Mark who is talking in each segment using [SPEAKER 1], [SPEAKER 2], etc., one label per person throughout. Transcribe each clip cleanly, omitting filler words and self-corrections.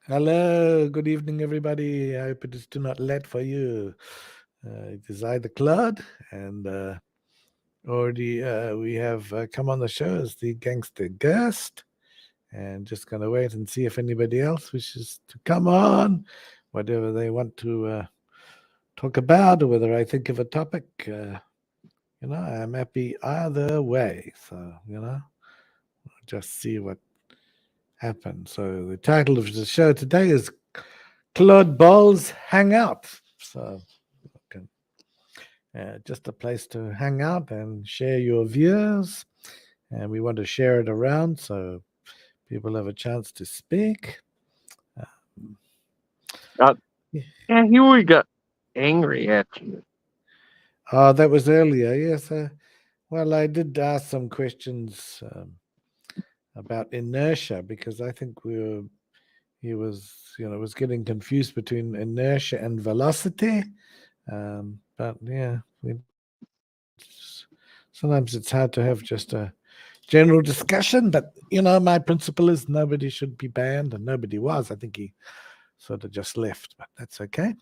[SPEAKER 1] Hello, good evening, everybody. I hope it is too not late for you. It is I, the Claude, and already we have come on the show as the gangster guest, and just going to wait and see if anybody else wishes to come on, whatever they want to talk about, or whether I think of a topic. I'm happy either way. So, just see what happens. So, the title of the show today is Claude Bawles Hangout. So, just a place to hang out and share your views. And we want to share it around so people have a chance to speak.
[SPEAKER 2] Yeah, here we got angry at you.
[SPEAKER 1] Oh, that was earlier. Yes. Well, I did ask some questions about inertia because I think he was getting confused between inertia and velocity. But yeah, sometimes it's hard to have just a general discussion. But my principle is nobody should be banned, and nobody was. I think he sort of just left, but that's okay.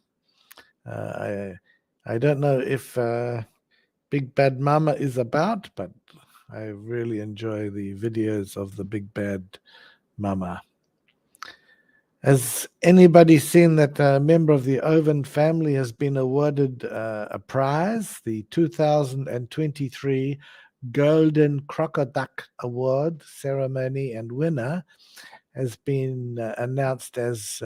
[SPEAKER 1] I don't know if Big Bad Mama is about, but I really enjoy the videos of the Big Bad Mama. Has anybody seen that a member of the Hovind family has been awarded a prize, the 2023 Golden Crocodile Award ceremony, and winner has been announced as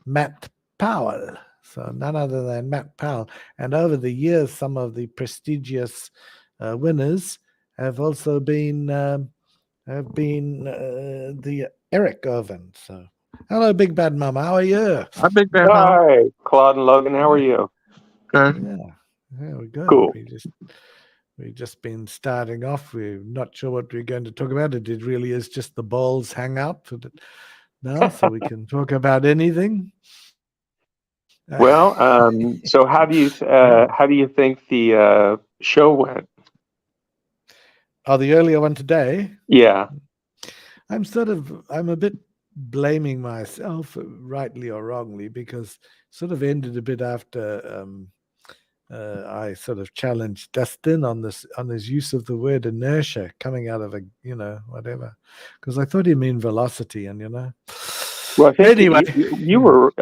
[SPEAKER 1] Matt Powell. So none other than Matt Powell. And over the years, some of the prestigious winners have also been the Eric Hovind. So hello, Big Bad Mama. How are you?
[SPEAKER 2] Hi, Big Bad Mama.
[SPEAKER 3] Hi, Claude and Logan. How are you?
[SPEAKER 2] Good.
[SPEAKER 1] Yeah, we're good.
[SPEAKER 3] Cool.
[SPEAKER 1] We've just been starting off. We're not sure what we're going to talk about. It really is just the Bawles Hangout now, so we can talk about anything.
[SPEAKER 3] Well, so how do you think the show went?
[SPEAKER 1] Oh, the earlier one today.
[SPEAKER 3] Yeah.
[SPEAKER 1] I'm a bit blaming myself, rightly or wrongly, because sort of ended a bit after I sort of challenged Dustin on his use of the word inertia coming out of whatever, because I thought he meant velocity, and
[SPEAKER 3] Well, I think
[SPEAKER 1] anyway,
[SPEAKER 3] you were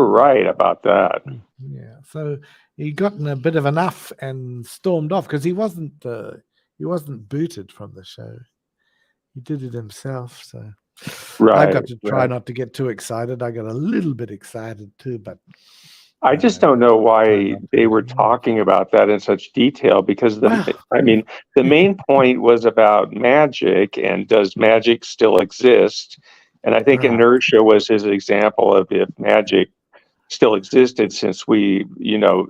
[SPEAKER 3] right about that.
[SPEAKER 1] Yeah, so he gotten a bit of enough and stormed off because he wasn't booted from the show. He did it himself, so.
[SPEAKER 3] Right.
[SPEAKER 1] I've got to try not to get too excited. I got a little bit excited too, but
[SPEAKER 3] I just don't know why they were talking about that in such detail, because the main point was about magic and does magic still exist? And I think inertia was his example of if magic still existed, since we,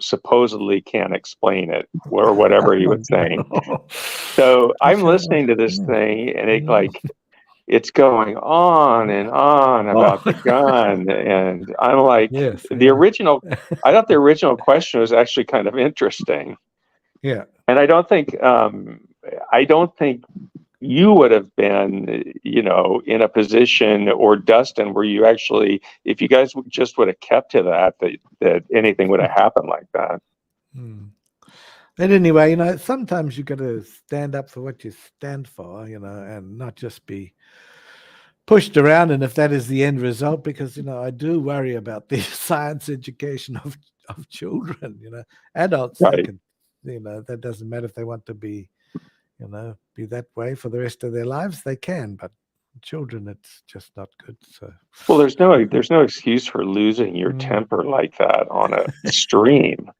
[SPEAKER 3] supposedly can't explain it, or whatever he was saying. So I'm listening to this thing, and it's going on and on about the gun, and I'm like,
[SPEAKER 1] yes,
[SPEAKER 3] I thought the original question was actually kind of interesting.
[SPEAKER 1] Yeah,
[SPEAKER 3] and I don't think you would have been, in a position, or Dustin, where you actually, if you guys just would have kept to that anything would have happened like that.
[SPEAKER 1] But anyway, sometimes you got to stand up for what you stand for, and not just be pushed around. And if that is the end result, because I do worry about the science education of children. Adults,
[SPEAKER 3] Right.
[SPEAKER 1] they can, that doesn't matter if they want to be, be that way for the rest of their lives, they can. But children, it's just not good. So,
[SPEAKER 3] well, there's no excuse for losing your temper like that on a stream.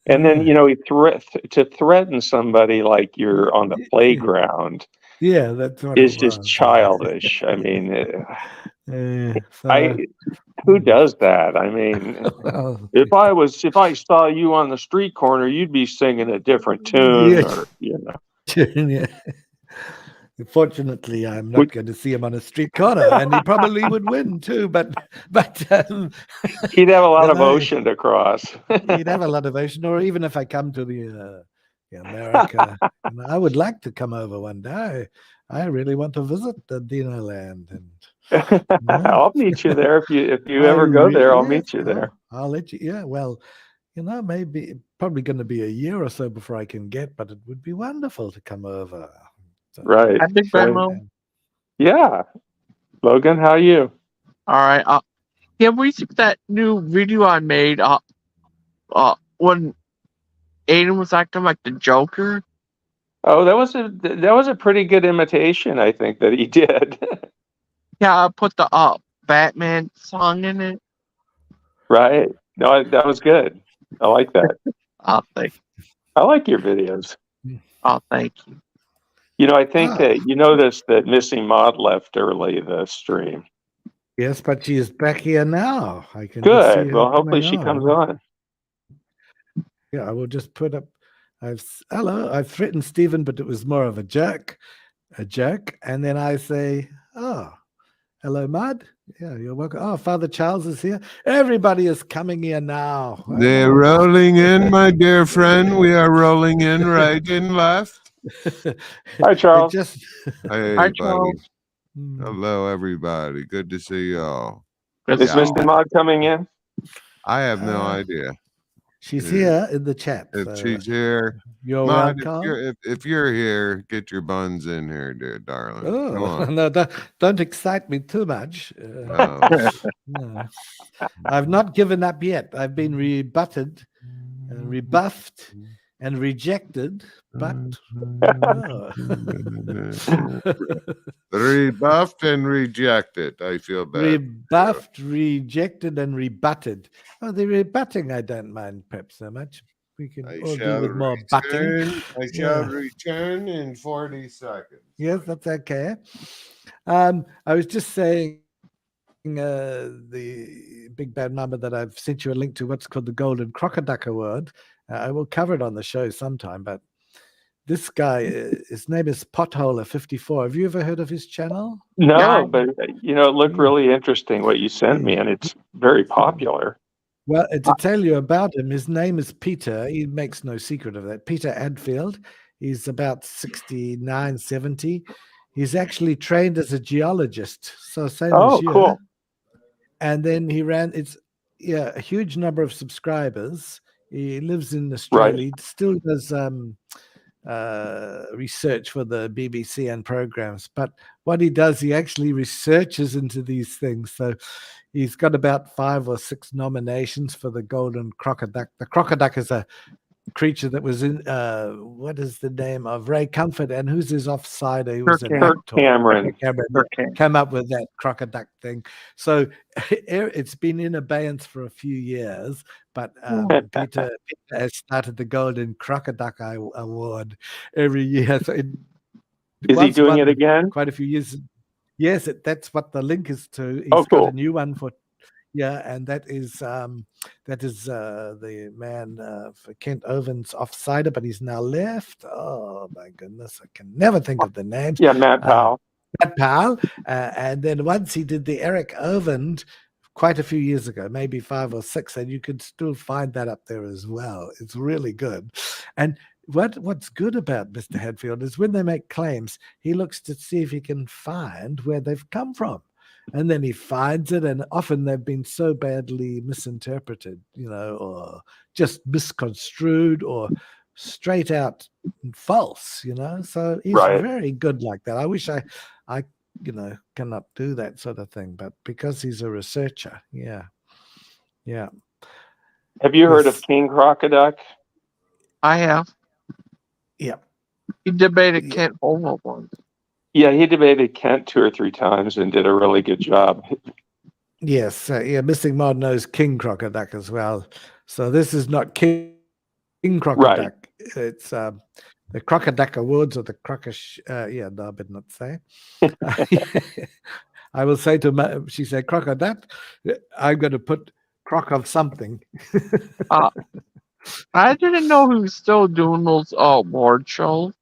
[SPEAKER 3] And then, to threaten somebody like you're on the playground.
[SPEAKER 1] Yeah, that's what
[SPEAKER 3] is just childish. I mean, who does that? I mean, if I saw you on the street corner, you'd be singing a different tune, or
[SPEAKER 1] Yeah. Fortunately, I'm not going to see him on a street corner, and he probably would win too. But
[SPEAKER 3] he'd have a lot of ocean to cross.
[SPEAKER 1] He'd have a lot of ocean, or even if I come to the America, I would like to come over one day. I really want to visit the Dino Land, and
[SPEAKER 3] I'll meet you there if you ever go there. I'll meet you there.
[SPEAKER 1] I'll let you. Yeah, well, maybe probably going to be a year or so before I can get, but it would be wonderful to come over. So,
[SPEAKER 3] Right.
[SPEAKER 2] I think Venmo.
[SPEAKER 3] Yeah. Logan, how are you?
[SPEAKER 2] All right. Yeah, we see that new video I made. When Aiden was acting like the Joker.
[SPEAKER 3] Oh, that was a pretty good imitation, I think, that he did.
[SPEAKER 2] Yeah, I put the Batman song in it.
[SPEAKER 3] Right. No, that was good. I like that.
[SPEAKER 2] Oh, thank you.
[SPEAKER 3] I like your videos.
[SPEAKER 2] Oh, thank you.
[SPEAKER 3] I think that you noticed that Missing Maud left early the stream.
[SPEAKER 1] Yes, but she is back here now. I can
[SPEAKER 3] Good.
[SPEAKER 1] just see her
[SPEAKER 3] Well, hopefully she comes on.
[SPEAKER 1] Yeah, I will just put up. I've threatened Stephen, but it was more of a joke, and then I say, "Oh, hello, Mud. Yeah, you're welcome. Oh, Father Charles is here. Everybody is coming here now.
[SPEAKER 4] They're rolling in, my dear friend. We are rolling in right and left.
[SPEAKER 3] Hi, Charles.
[SPEAKER 4] Hey,
[SPEAKER 2] Hi,
[SPEAKER 4] buddy.
[SPEAKER 2] Charles.
[SPEAKER 4] Hello, everybody. Good to see y'all.
[SPEAKER 3] Is Mr. Maud coming in?
[SPEAKER 4] I have no idea.
[SPEAKER 1] She's here in the chat.
[SPEAKER 4] If she's here,
[SPEAKER 1] you're
[SPEAKER 4] Maud,
[SPEAKER 1] welcome.
[SPEAKER 4] if you're here, get your buns in here, dear darling. Come on.
[SPEAKER 1] No, don't excite me too much. No. I've not given up yet. I've been rebutted, rebuffed, and rejected, but
[SPEAKER 4] rebuffed and rejected. I feel bad.
[SPEAKER 1] Rebuffed, rejected, and rebutted. Oh, the rebutting I don't mind perhaps so much. We can all do with more butting.
[SPEAKER 4] I shall return in 40 seconds.
[SPEAKER 1] Yes, that's okay. I was just saying the Big Bad Mama that I've sent you a link to what's called the Golden Crocodile Award. I will cover it on the show sometime, but this guy, his name is Potholer54. Have you ever heard of his channel?
[SPEAKER 3] No, but it looked really interesting what you sent me, and it's very popular.
[SPEAKER 1] Well, to tell you about him, his name is Peter. He makes no secret of that. Peter Adfield. He's about 69, 70. He's actually trained as a geologist. So same as you.
[SPEAKER 3] Cool.
[SPEAKER 1] And then he ran, a huge number of subscribers. He lives in Australia. Right. He still does research for the BBC and programs. But what he does, he actually researches into these things. So he's got about 5 or 6 nominations for the Golden Crocodile. The crocodile is a creature that was in what is the name of Ray Comfort, and who's his offsider? He was
[SPEAKER 3] Kirk Cameron.
[SPEAKER 1] Came up with that crocodile thing. So it's been in abeyance for a few years, but Peter has started the Golden Crocodile Award every year. So
[SPEAKER 3] is he doing it again?
[SPEAKER 1] Quite a few years. Yes, that's what the link is to. He's
[SPEAKER 3] cool.
[SPEAKER 1] got a new one for. Yeah, and that is the man for Kent Hovind's offsider, but he's now left. Oh my goodness, I can never think of the names.
[SPEAKER 3] Yeah, Matt Powell.
[SPEAKER 1] And then once he did the Eric Hovind quite a few years ago, maybe 5 or 6, and you could still find that up there as well. It's really good. And what's good about Mr. Hadfield is when they make claims, he looks to see if he can find where they've come from. And then he finds it, and often they've been so badly misinterpreted, or just misconstrued or straight out false, So he's very good like that. I wish I cannot do that sort of thing, but because he's a researcher, yeah.
[SPEAKER 3] Have you heard of King Crocodile?
[SPEAKER 2] I have.
[SPEAKER 1] Yeah.
[SPEAKER 2] He debated Kent Hovind once.
[SPEAKER 3] Yeah, he debated Kent 2 or 3 times and did a really good job.
[SPEAKER 1] Yes, Missing Mod knows King Crocodile as well. So this is not King Crocodile.
[SPEAKER 3] Right.
[SPEAKER 1] It's the Crocodile Awards or the Crocosh. No, I better not say. I will say to she said Crocodile. I'm going to put croc of something.
[SPEAKER 2] I didn't know he was still doing those award shows.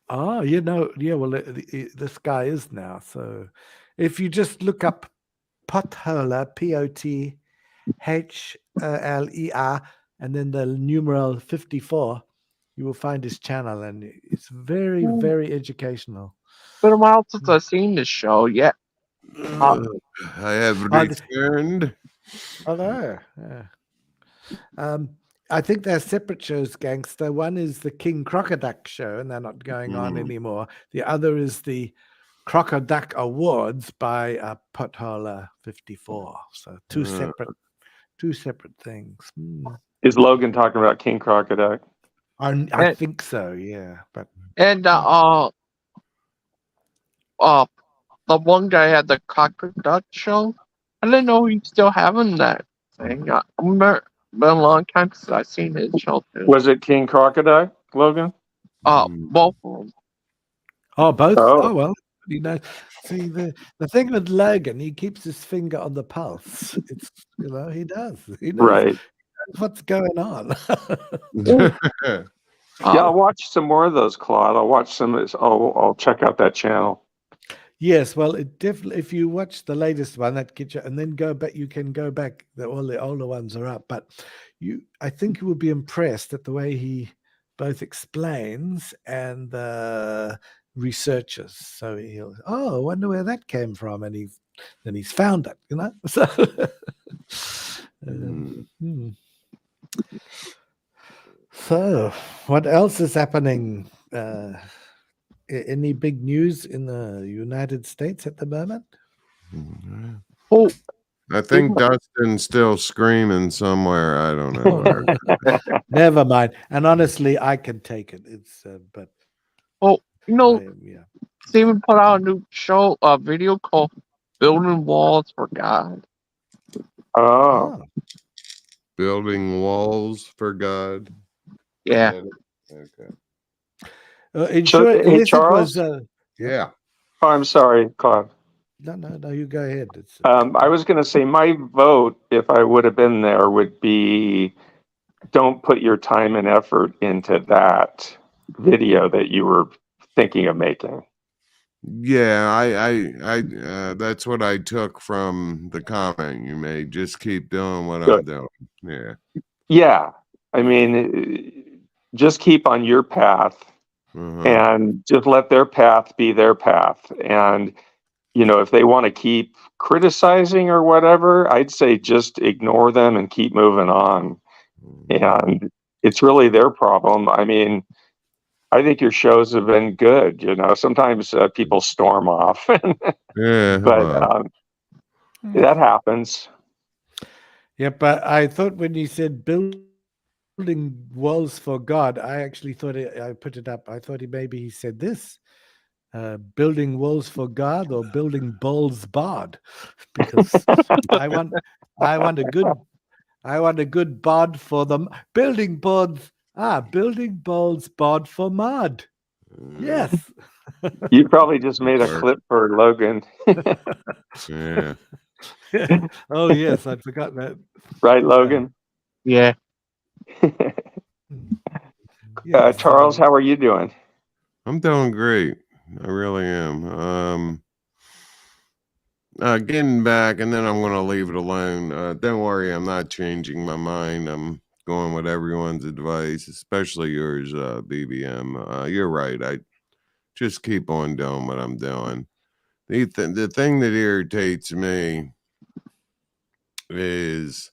[SPEAKER 1] Oh, well, this guy is now. So if you just look up Potholer, Potholer, and then the numeral 54, you will find his channel, and it's very, very educational.
[SPEAKER 2] Been a while since I've seen this show. Yeah.
[SPEAKER 4] I have returned.
[SPEAKER 1] Although, I think they're separate shows, Gangster. One is the King Crocoduck show, and they're not going on anymore. The other is the Crocoduck Awards by Potholer 54. So two separate things.
[SPEAKER 3] Is Logan talking about King Crocodile?
[SPEAKER 1] I think so, yeah. But
[SPEAKER 2] the one guy had the Crocoduck show. I didn't know he's still having that thing. I remember been a long time since I've seen his show too.
[SPEAKER 3] Was it King Crocodile, Logan?
[SPEAKER 2] Both of them.
[SPEAKER 1] Oh, both?
[SPEAKER 3] Oh.
[SPEAKER 1] Oh, well, you know, see, the thing with Logan, he keeps his finger on the pulse. It's, he does. He knows
[SPEAKER 3] Right.
[SPEAKER 1] what's going on.
[SPEAKER 3] Yeah, I'll watch some more of those, Claude. I'll watch some of this. I'll check out that channel.
[SPEAKER 1] Yes, well, it definitely. If you watch the latest one, that gets you, and then go back. You can go back. All the older ones are up, but I think you will be impressed at the way he both explains and researches. So he'll, I wonder where that came from, and he's found it. So. So, what else is happening? Any big news in the United States at the moment?
[SPEAKER 4] Oh, I think Dustin's still screaming somewhere. I don't know where.
[SPEAKER 1] Never mind. And honestly, I can take it. It's but
[SPEAKER 2] Steven put out a new show, a video called "Building Walls for God."
[SPEAKER 3] Oh,
[SPEAKER 4] Building walls for God.
[SPEAKER 2] Yeah.
[SPEAKER 4] Okay.
[SPEAKER 3] Charles?
[SPEAKER 4] Yeah.
[SPEAKER 3] Oh, I'm sorry, Claude.
[SPEAKER 1] No, you go ahead.
[SPEAKER 3] I was going to say my vote, if I would have been there, would be don't put your time and effort into that video that you were thinking of making.
[SPEAKER 4] Yeah, I that's what I took from the comment you made. Just keep doing what I'm doing. Yeah.
[SPEAKER 3] Yeah. I mean, just keep on your path. And just let their path be their path. And, if they want to keep criticizing or whatever, I'd say just ignore them and keep moving on. And it's really their problem. I mean, I think your shows have been good. Sometimes people storm off.
[SPEAKER 4] Yeah.
[SPEAKER 3] But that happens.
[SPEAKER 1] Yeah, but I thought when you said building walls for God, I actually thought I put it up. I thought maybe he said this, building walls for God or building balls bod, because I want a good bod for them. Building balls bod for mud. Yes.
[SPEAKER 3] You probably just made a clip for Logan.
[SPEAKER 4] Yeah.
[SPEAKER 1] Oh yes, I'd forgotten that.
[SPEAKER 3] Right, Logan?
[SPEAKER 2] Yeah.
[SPEAKER 3] Charles, how are you doing?
[SPEAKER 4] I'm doing great. I really am. Getting back, and then I'm going to leave it alone. Don't worry, I'm not changing my mind. I'm going with everyone's advice, especially yours, BBM. You're right. I just keep on doing what I'm doing. The thing that irritates me is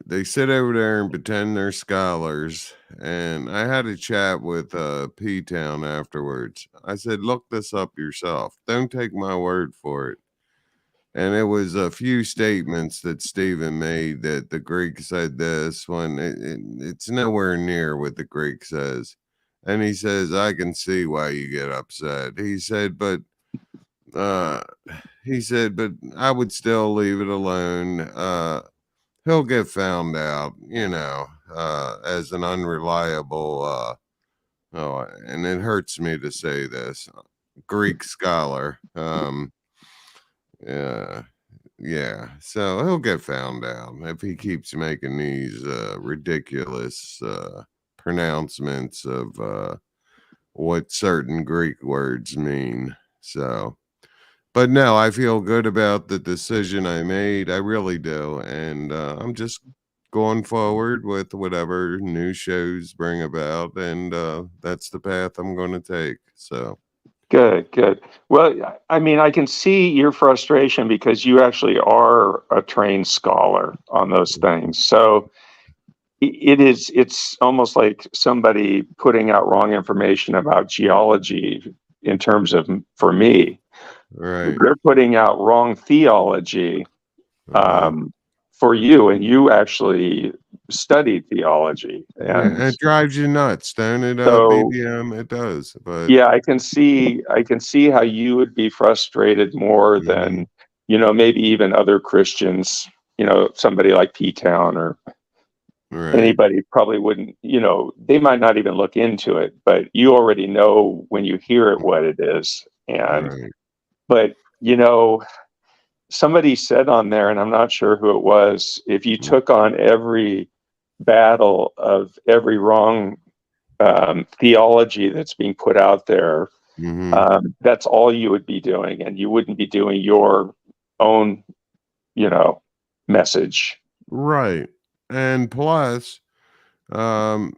[SPEAKER 4] they sit over there and pretend they're scholars. And I had a chat with P-Town afterwards. I said, look this up yourself. Don't take my word for it. And it was a few statements that Stephen made that the Greek said this when it's nowhere near what the Greek says. And he says, I can see why you get upset. He said, but I would still leave it alone. He'll get found out, as an unreliable, and it hurts me to say this, Greek scholar. Yeah, so he'll get found out if he keeps making these ridiculous pronouncements of what certain Greek words mean. So, but no, I feel good about the decision I made. I really do. And I'm just going forward with whatever new shows bring about, and that's the path I'm going to take. So
[SPEAKER 3] Good. Well, I mean, I can see your frustration because you actually are a trained scholar on those things. So it's almost like somebody putting out wrong information about geology in terms of, for me,
[SPEAKER 4] right.
[SPEAKER 3] they're putting out wrong theology
[SPEAKER 4] Uh-huh.
[SPEAKER 3] for you, and you actually studied theology.
[SPEAKER 4] Yeah,
[SPEAKER 3] And
[SPEAKER 4] it drives you nuts, don't it,
[SPEAKER 3] so,
[SPEAKER 4] BBM? It does, but
[SPEAKER 3] yeah, I can see how you would be frustrated more
[SPEAKER 4] mhm,
[SPEAKER 3] than, maybe even other Christians, somebody like P-Town or
[SPEAKER 4] right,
[SPEAKER 3] anybody probably wouldn't, they might not even look into it, but you already know when you hear it what it is. And,
[SPEAKER 4] right.
[SPEAKER 3] but, somebody said on there, and I'm not sure who it was, if you took on every battle of every wrong theology that's being put out there,
[SPEAKER 4] Mm-hmm.
[SPEAKER 3] that's all you would be doing, and you wouldn't be doing your own, message.
[SPEAKER 4] Right. And plus, um,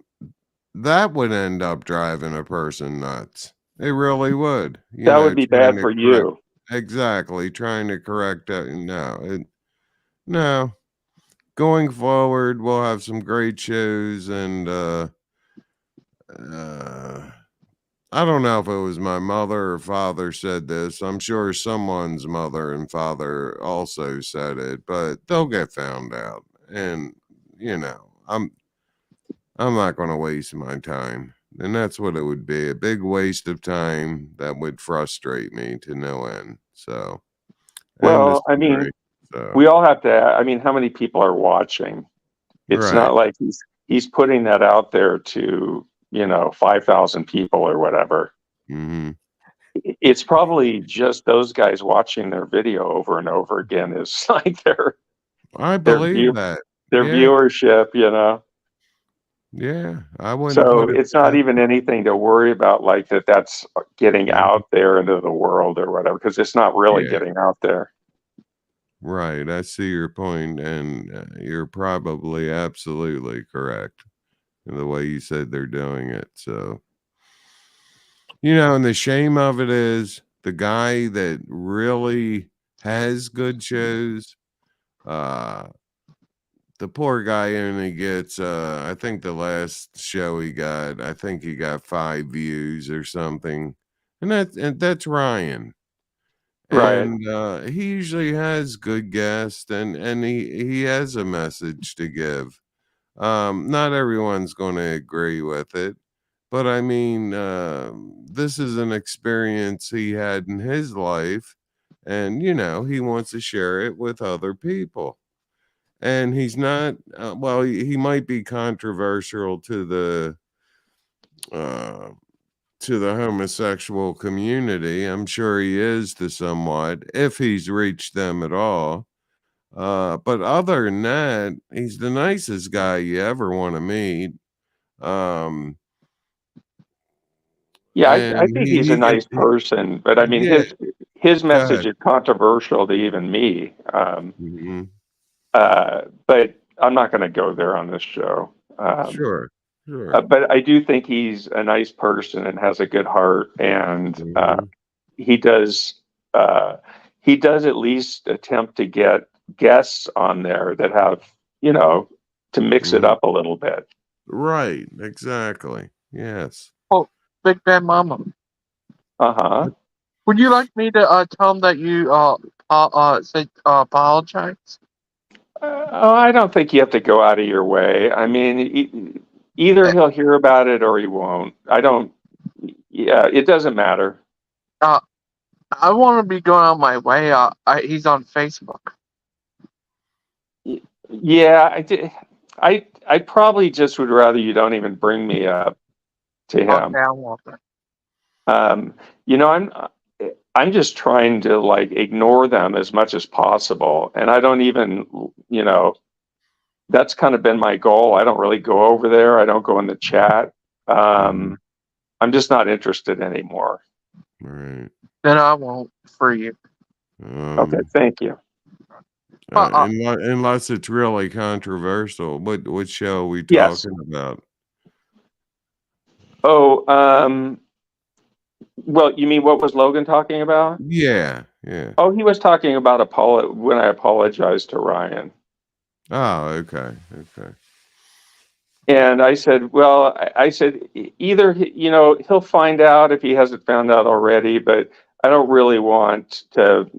[SPEAKER 4] that would end up driving a person nuts. It really would.
[SPEAKER 3] That would be
[SPEAKER 4] Trying
[SPEAKER 3] bad
[SPEAKER 4] to
[SPEAKER 3] for
[SPEAKER 4] correct.
[SPEAKER 3] you.
[SPEAKER 4] Exactly. Trying to correct that. No. Going forward, we'll have some great shows, and I don't know if it was my mother or father said this. I'm sure someone's mother and father also said it, but they'll get found out. And I'm not going to waste my time. And that's what it would be, a big waste of time that would frustrate me to no end. So, end of
[SPEAKER 3] Well, I mean,
[SPEAKER 4] story. So,
[SPEAKER 3] we all have to. I mean, how many people are watching? It's
[SPEAKER 4] right.
[SPEAKER 3] not like he's putting that out there to 5,000 people or whatever.
[SPEAKER 4] Mm-hmm.
[SPEAKER 3] It's probably just those guys watching their video over and over again is like
[SPEAKER 4] I
[SPEAKER 3] their
[SPEAKER 4] believe that.
[SPEAKER 3] their
[SPEAKER 4] Yeah.
[SPEAKER 3] viewership.
[SPEAKER 4] Yeah. I wouldn't
[SPEAKER 3] So
[SPEAKER 4] put it
[SPEAKER 3] it's not
[SPEAKER 4] past.
[SPEAKER 3] even anything to worry about, like that's getting
[SPEAKER 4] Mhm.
[SPEAKER 3] out there into the world or whatever, because it's not really
[SPEAKER 4] Yeah.
[SPEAKER 3] getting out there.
[SPEAKER 4] Right. I see your point, and you're probably absolutely correct in the way you said they're doing it. So, and the shame of it is the guy that really has good shows, uh, the poor guy only gets, I think the last show he got, I think he got 5 views or something. And that's Ryan.
[SPEAKER 3] Right.
[SPEAKER 4] And he usually has good guests, and he has a message to give. Not everyone's going to agree with it, but I mean, this is an experience he had in his life, and he wants to share it with other people. And he's not, well, he might be controversial uh, to the homosexual community. I'm sure he is to somewhat, if he's reached them at all. But other than that, he's the nicest guy you ever want to meet.
[SPEAKER 3] Yeah, I
[SPEAKER 4] And
[SPEAKER 3] think he's a nice person, but I mean
[SPEAKER 4] yeah,
[SPEAKER 3] his
[SPEAKER 4] go
[SPEAKER 3] message
[SPEAKER 4] ahead.
[SPEAKER 3] is controversial to even me.
[SPEAKER 4] Mhm.
[SPEAKER 3] But I'm not going to go there on this show.
[SPEAKER 4] Sure, sure.
[SPEAKER 3] But I do think he's a nice person and has a good heart, and
[SPEAKER 4] Mhm.
[SPEAKER 3] he does he does at least attempt to get guests on there that have to mix it
[SPEAKER 4] Mhm.
[SPEAKER 3] up a little bit.
[SPEAKER 4] Right, exactly. Yes.
[SPEAKER 2] Oh, Big Bad Mama.
[SPEAKER 3] Uh-huh.
[SPEAKER 2] Would you like me to tell him that you say apologize?
[SPEAKER 3] Oh, I don't think you have to go out of your way. I mean, either he'll hear about it or he won't. I don't. Yeah, it doesn't matter.
[SPEAKER 2] Uh, I want to be going on my way. He's on Facebook.
[SPEAKER 3] Yeah, I did. I probably just would rather you don't even bring me up to him.
[SPEAKER 2] Okay, I won't.
[SPEAKER 3] Um, you know, I'm just trying to like ignore them as much as possible, and I don't even, that's kind of been my goal. I don't really go over there. I don't go in the chat.
[SPEAKER 4] Mhm.
[SPEAKER 3] I'm just not interested anymore.
[SPEAKER 4] Right.
[SPEAKER 2] Then I won't for you.
[SPEAKER 3] Okay, thank you.
[SPEAKER 4] Unless it's really controversial. What show are we
[SPEAKER 3] Yes.
[SPEAKER 4] talking about?
[SPEAKER 3] Oh, well, you mean what was Logan talking about?
[SPEAKER 4] Yeah.
[SPEAKER 3] Oh, he was talking about when I apologized to Ryan.
[SPEAKER 4] Oh, okay.
[SPEAKER 3] And I said, well, I said, either, he'll find out if he hasn't found out already, but I don't really want to,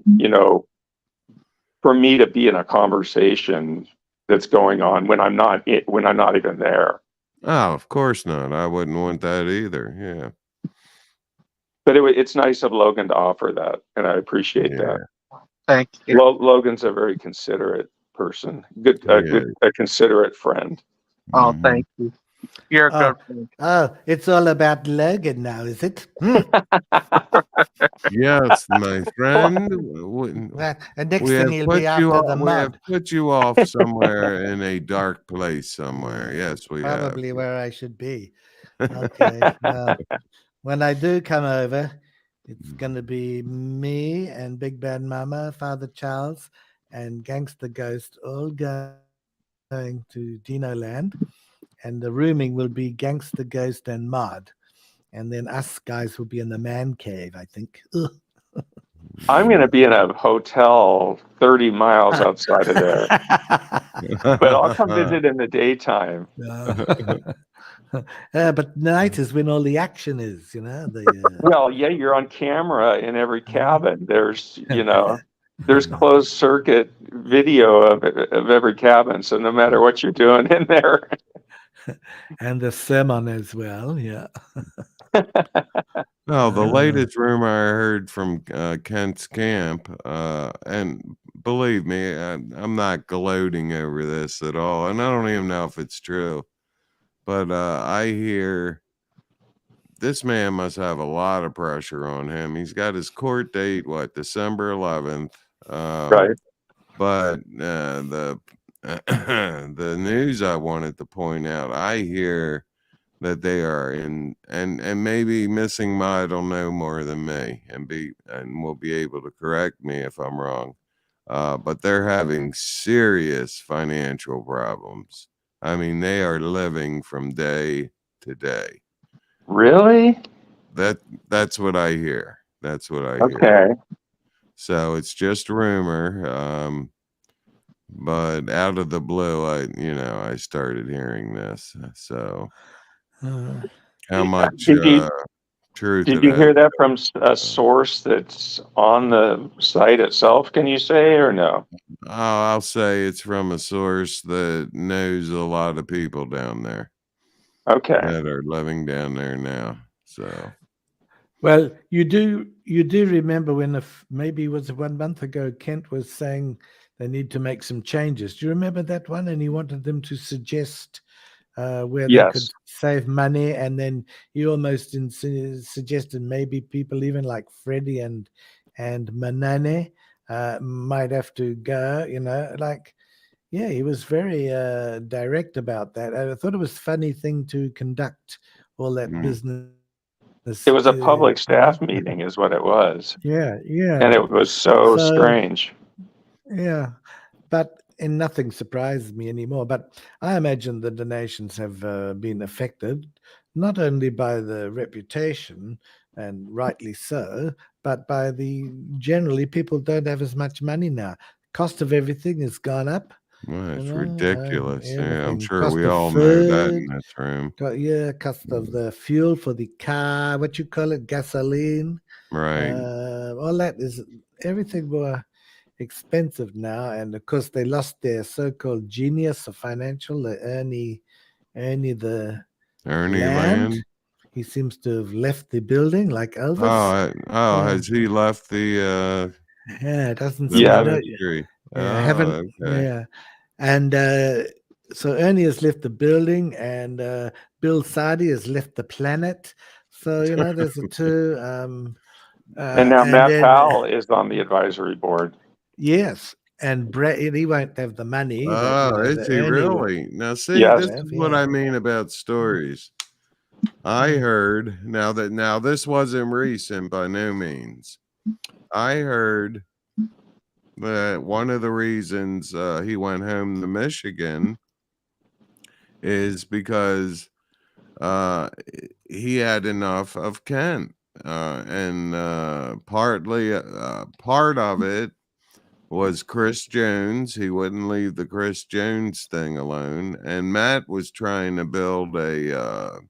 [SPEAKER 3] for me to be in a conversation that's going on when I'm not even there.
[SPEAKER 4] Oh, of course not. I wouldn't want that either. Yeah.
[SPEAKER 3] But it's nice of Logan to offer that, and I appreciate that.
[SPEAKER 2] Thank you.
[SPEAKER 3] Logan's a very considerate person, a considerate friend.
[SPEAKER 2] Oh, thank you. You're a good friend.
[SPEAKER 1] Oh, it's all about Logan now, is it?
[SPEAKER 4] Yes, my friend.
[SPEAKER 1] And next thing he'll be after the
[SPEAKER 4] We have
[SPEAKER 1] mud.
[SPEAKER 4] put you off somewhere in a dark place somewhere. Yes, we
[SPEAKER 1] Probably
[SPEAKER 4] have.
[SPEAKER 1] where I should be. Okay. Well, when I do come over, it's going to be me and Big Bad Mama, Father Charles, and Gangster Ghost all going to Dino Land. And the rooming will be Gangster Ghost and Mod. And then us guys will be in the man cave, I think. Ugh.
[SPEAKER 3] I'm going to be in a hotel 30 miles outside of there, but I'll come visit in the daytime.
[SPEAKER 1] But night is when all the action is,
[SPEAKER 3] Well, yeah, you're on camera in every cabin. There's, there's closed circuit video of every cabin. So no matter what you're doing in there.
[SPEAKER 1] And the sermon as well, yeah.
[SPEAKER 4] Well, the latest rumor I heard from Kent's camp, and believe me, I'm not gloating over this at all, and I don't even know if it's true, but I hear this man must have a lot of pressure on him. He's got his court date, December 11th,
[SPEAKER 3] Right.
[SPEAKER 4] but the the news I wanted to point out, I hear that they are in and maybe missing Mod will know more than me and will be able to correct me if I'm wrong. But they're having serious financial problems. I mean, they are living from day to day.
[SPEAKER 3] Really?
[SPEAKER 4] That's what I hear. That's what I hear.
[SPEAKER 3] Okay.
[SPEAKER 4] So it's just rumor. But out of the blue, I started hearing this. So how much truth?
[SPEAKER 3] Did you hear that from a source that's on the site itself? Can you say or no?
[SPEAKER 4] Oh, I'll say it's from a source that knows a lot of people down there.
[SPEAKER 3] Okay.
[SPEAKER 4] That are living down there now. So.
[SPEAKER 1] Well, you do remember when maybe it was 1 month ago, Kent was saying they need to make some changes. Do you remember that one? And he wanted them to suggest where they could save money, and then he almost suggested maybe people even like Freddie and Manane might have to go. He was very direct about that. I thought it was a funny thing to conduct all that business.
[SPEAKER 3] It was a public staff meeting is what it was.
[SPEAKER 1] Yeah.
[SPEAKER 3] And it was so strange.
[SPEAKER 1] Yeah. And nothing surprises me anymore. But I imagine the donations have been affected, not only by the reputation, and rightly so, but by generally people don't have as much money now. Cost of everything has gone up.
[SPEAKER 4] Well, it's ridiculous. Yeah, I'm sure
[SPEAKER 1] cost
[SPEAKER 4] we
[SPEAKER 1] of
[SPEAKER 4] all
[SPEAKER 1] food,
[SPEAKER 4] know that in this room.
[SPEAKER 1] Cost of the fuel for the car, what you call it, gasoline.
[SPEAKER 4] Right.
[SPEAKER 1] All that is everything more expensive now. And of course, they lost their so-called genius of financial, Ernie Land. He seems to have left the building like Elvis.
[SPEAKER 4] Has he left the?
[SPEAKER 1] Yeah, it doesn't
[SPEAKER 4] seem
[SPEAKER 1] ministry. Yeah, I haven't.
[SPEAKER 4] Okay.
[SPEAKER 1] Yeah. And so Ernie has left the building, and Bill Sadi has left the planet. So there's the two.
[SPEAKER 3] And now Matt Powell is on the advisory board.
[SPEAKER 1] Yes, and Brett, he won't have the money.
[SPEAKER 4] Is he really? Now, see, this is what I mean about stories. I heard now this wasn't recent by no means. I heard that one of the reasons he went home to Michigan is because he had enough of Kent. And partly part of it was Chris Jones. He wouldn't leave the Chris Jones thing alone. And Matt was trying to build a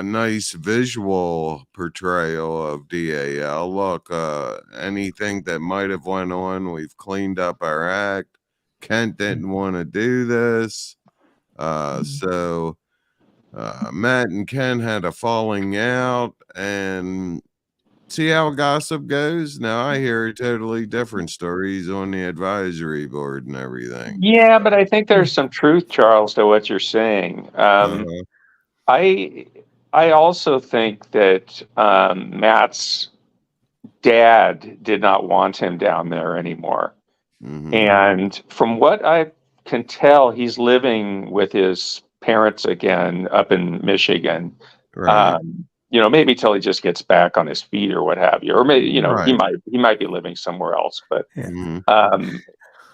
[SPEAKER 4] nice visual portrayal of DAL. Look, anything that might have went on, we've cleaned up our act. Kent didn't want to do this. So Matt and Ken had a falling out, and see how gossip goes. Now I hear totally different stories on the advisory board and everything.
[SPEAKER 3] Yeah, but I think there's some truth, Charles, to what you're saying. I also think that Matt's dad did not want him down there anymore.
[SPEAKER 4] Mhm.
[SPEAKER 3] And from what I can tell, he's living with his parents again up in Michigan.
[SPEAKER 4] Right.
[SPEAKER 3] Maybe till he just gets back on his feet or what have you, or maybe
[SPEAKER 4] Right.
[SPEAKER 3] he might be living somewhere else. But
[SPEAKER 4] Mhm.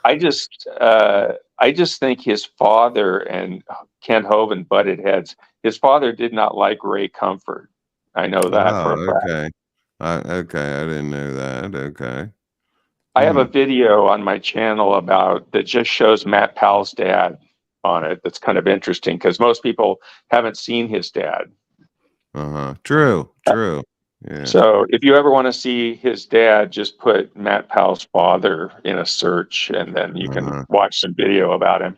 [SPEAKER 3] I just think his father and Kent Hovind butted heads. His father did not like Ray Comfort. I know that for a fact.
[SPEAKER 4] Okay. Okay, I didn't know that. Okay.
[SPEAKER 3] I have a video on my channel that just shows Matt Powell's dad on it. That's kind of interesting because most people haven't seen his dad.
[SPEAKER 4] True. Yeah.
[SPEAKER 3] So if you ever want to see his dad, just put Matt Powell's father in a search, and then you can watch some video about him.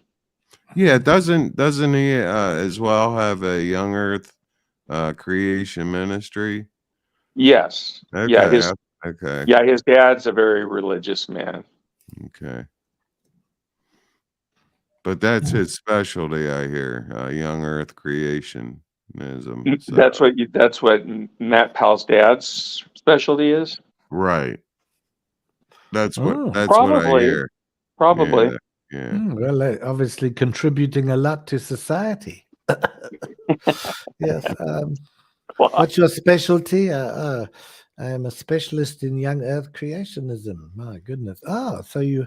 [SPEAKER 4] Yeah, doesn't he as well have a Young Earth creation ministry?
[SPEAKER 3] Yes.
[SPEAKER 4] Okay.
[SPEAKER 3] Yeah.
[SPEAKER 4] Okay.
[SPEAKER 3] Yeah, his dad's a very religious man.
[SPEAKER 4] Okay. But that's his specialty, I hear. Young Earth creationism. So.
[SPEAKER 3] That's what Matt Powell's dad's specialty is.
[SPEAKER 4] Right. That's what I hear.
[SPEAKER 3] Probably.
[SPEAKER 4] Yeah.
[SPEAKER 1] Well, obviously contributing a lot to society. Yes. What's your specialty? I am a specialist in young earth creationism. My goodness. So you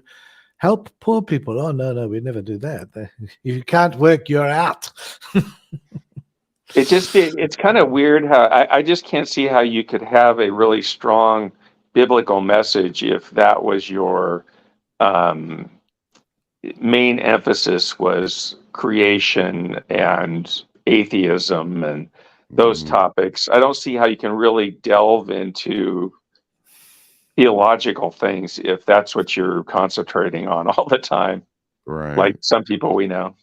[SPEAKER 1] help poor people. Oh, no, we never do that. If you can't work, you're out.
[SPEAKER 3] It's kind of weird how I just can't see how you could have a really strong biblical message if that was your main emphasis was creation and atheism and those topics. I don't see how you can really delve into theological things if that's what you're concentrating on all the time.
[SPEAKER 4] Right.
[SPEAKER 3] Like some people we know.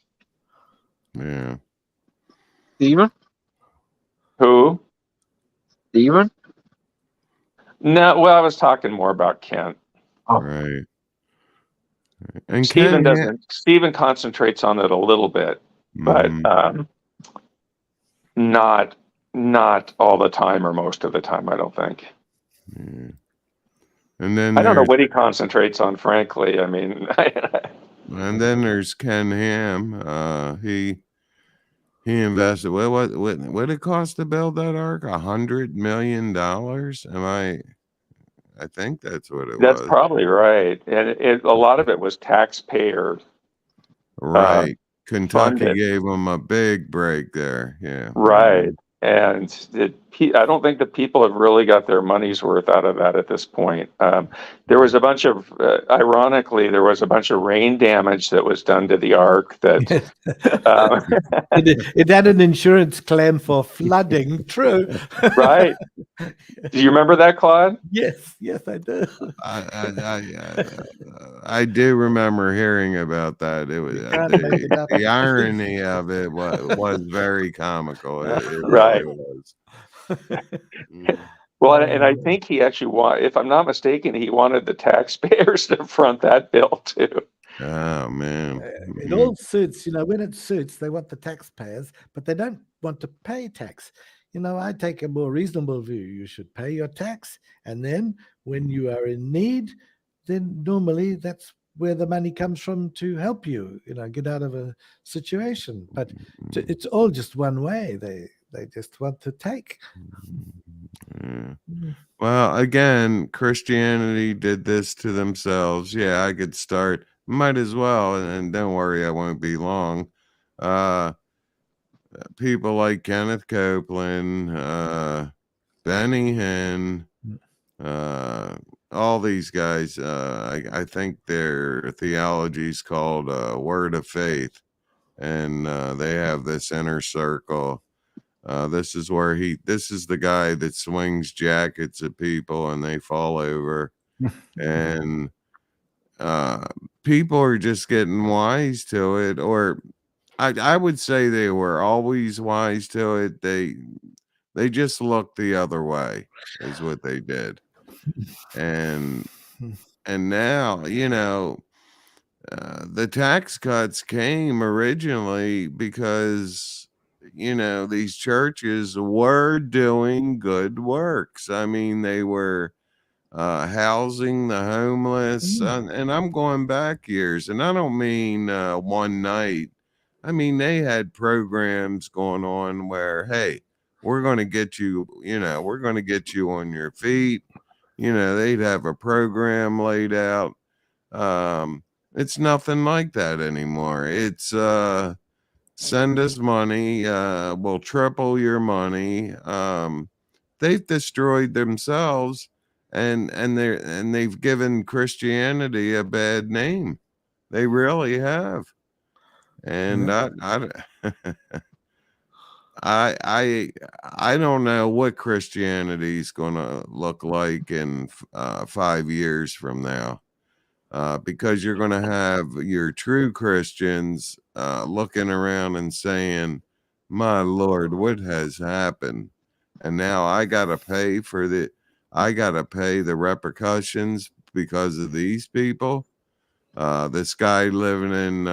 [SPEAKER 4] Yeah.
[SPEAKER 2] Steven?
[SPEAKER 3] Who?
[SPEAKER 2] Steven?
[SPEAKER 3] No, well, I was talking more about Kent.
[SPEAKER 4] Right. And
[SPEAKER 3] Steven doesn't. Steven concentrates on it a little bit, but not all the time or most of the time, I don't think.
[SPEAKER 4] Yeah. And then
[SPEAKER 3] I don't know what he concentrates on, frankly. I mean,
[SPEAKER 4] and then there's Ken Ham. He invested. What did it cost to build that ark? $100 million. I think that's what it was.
[SPEAKER 3] That's probably right, and a lot of it was taxpayer.
[SPEAKER 4] Right. Kentucky
[SPEAKER 3] funded.
[SPEAKER 4] gave them a big break there. Yeah.
[SPEAKER 3] Right. And I don't think the people have really got their money's worth out of that at this point. There was a bunch of, ironically, there was a bunch of rain damage that was done to the ark. That
[SPEAKER 1] it had an insurance claim for flooding. True.
[SPEAKER 3] Right. Do you remember that, Claude?
[SPEAKER 1] Yes, I do.
[SPEAKER 4] I do remember hearing about that. It was the irony of it was very comical. It
[SPEAKER 3] right.
[SPEAKER 4] Really was.
[SPEAKER 3] Well, and I think he actually if I'm not mistaken, he wanted the taxpayers to front that bill too.
[SPEAKER 4] Oh man.
[SPEAKER 1] It all suits, when it suits, they want the taxpayers, but they don't want to pay tax. I take a more reasonable view. You should pay your tax, and then when you are in need, then normally that's where the money comes from to help you, get out of a situation. But it's all just one way. They just want to take.
[SPEAKER 4] Yeah. Well, again, Christianity did this to themselves. Yeah, I could start. Might as well, and don't worry, I won't be long. People like Kenneth Copeland, Benny Hinn, all these guys. I think their theology is called Word of Faith, and they have this inner circle. This is where this is the guy that swings jackets at people and they fall over. And people are just getting wise to it, or I would say they were always wise to it. They just looked the other way is what they did. And now, the tax cuts came originally because these churches were doing good works. I mean, they were housing the homeless, and I'm going back years, and I don't mean one night. I mean, they had programs going on where, hey, we're going to get you, we're going to get you on your feet. They'd have a program laid out. It's nothing like that anymore. It's send us money, we'll triple your money. They've destroyed themselves, and they've given Christianity a bad name. They really have. And I don't know what Christianity is going to look like in 5 years from now. Because you're going to have your true Christians looking around and saying, my Lord, what has happened? And now I got to pay the repercussions because of these people. This guy living in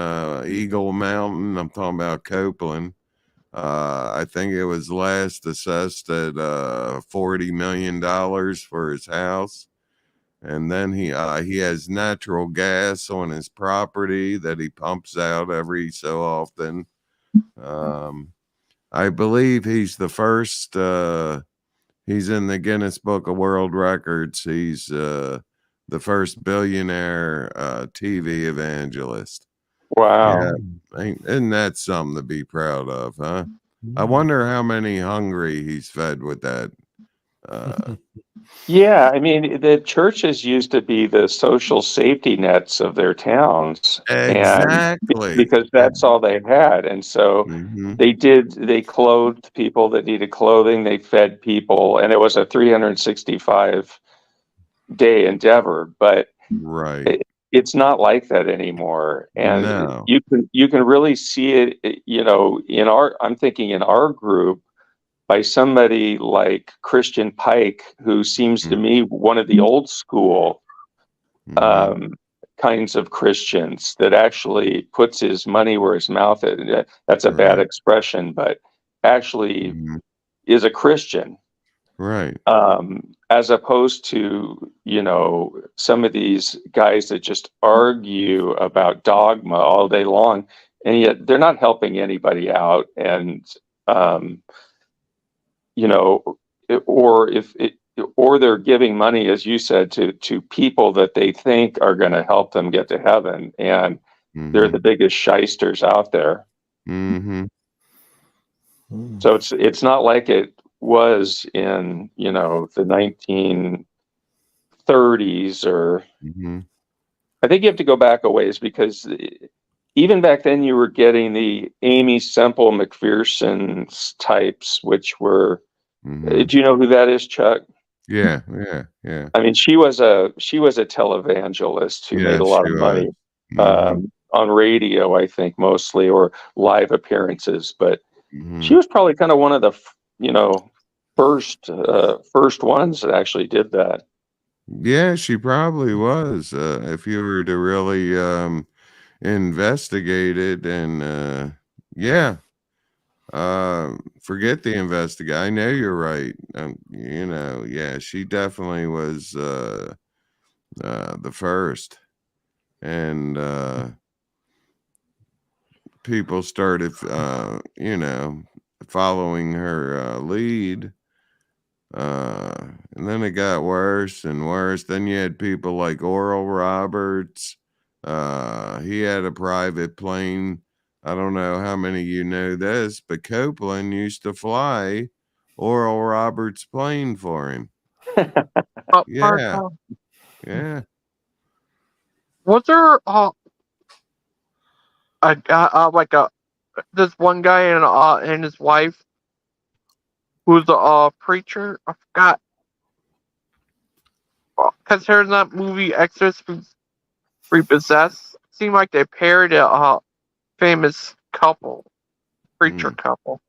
[SPEAKER 4] Eagle Mountain, I'm talking about Copeland. I think it was last assessed at $40 million for his house. And then he has natural gas on his property that he pumps out every so often. I believe he's the first. He's in the Guinness Book of World Records. He's the first billionaire TV evangelist.
[SPEAKER 3] Wow.
[SPEAKER 4] Yeah, isn't that something to be proud of, huh? I wonder how many hungry he's fed with that.
[SPEAKER 3] Yeah, I mean, the churches used to be the social safety nets of their towns,
[SPEAKER 4] Exactly.
[SPEAKER 3] because that's all they had. And so they clothed people that needed clothing, they fed people, and it was a 365-day endeavor. But it's not like that anymore. And
[SPEAKER 4] no.
[SPEAKER 3] you can really see it, I'm thinking in our group, by somebody like Christian Pike, who seems to me one of the old school kinds of Christians that actually puts his money where his mouth is. That's a bad expression, but actually is a Christian.
[SPEAKER 4] Right.
[SPEAKER 3] As opposed to, some of these guys that just argue about dogma all day long, and yet they're not helping anybody out. And, or they're giving money, as you said, to people that they think are going to help them get to heaven, and they're the biggest shysters out there. So it's not like it was in the 1930s, or I think you have to go back a ways, because even back then you were getting the Amy Semple McPherson types, which were do you know who that is, Chuck?
[SPEAKER 4] Yeah.
[SPEAKER 3] I mean, she was a televangelist who made a lot of money on radio, I think, mostly, or live appearances. But she was probably kind of one of the first ones that actually did that.
[SPEAKER 4] Yeah, she probably was. If you were to really investigate it, and forget the investigate. I know you're right. She definitely was the first, and people started, following her lead. And then it got worse and worse. Then you had people like Oral Roberts. He had a private plane. I don't know how many of you know this, but Copeland used to fly Oral Roberts' plane for him. Yeah. Yeah.
[SPEAKER 2] Was there like this one guy and his wife who's a preacher? I forgot. Because there's that movie Exorcist Repossessed. Seemed like they paired a famous preacher couple.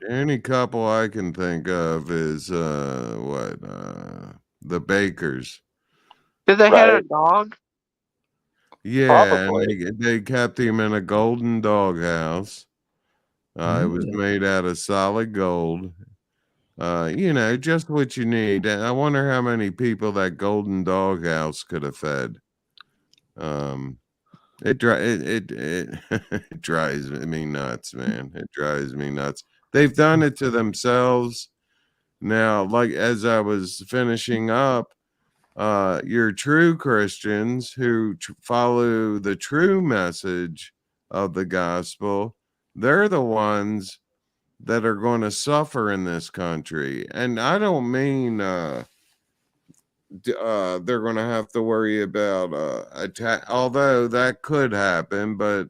[SPEAKER 4] Any couple I can think of is the Bakers.
[SPEAKER 2] Did they have a dog?
[SPEAKER 4] Yeah, and they kept him in a golden doghouse. It was made out of solid gold. Just what you need. And I wonder how many people that golden doghouse could have fed. It drives me nuts, man. It drives me nuts. They've done it to themselves. Now, like as I was finishing up, your true Christians who follow the true message of the gospel, they're the ones that are going to suffer in this country. And I don't mean they're going to have to worry about attack, although that could happen, but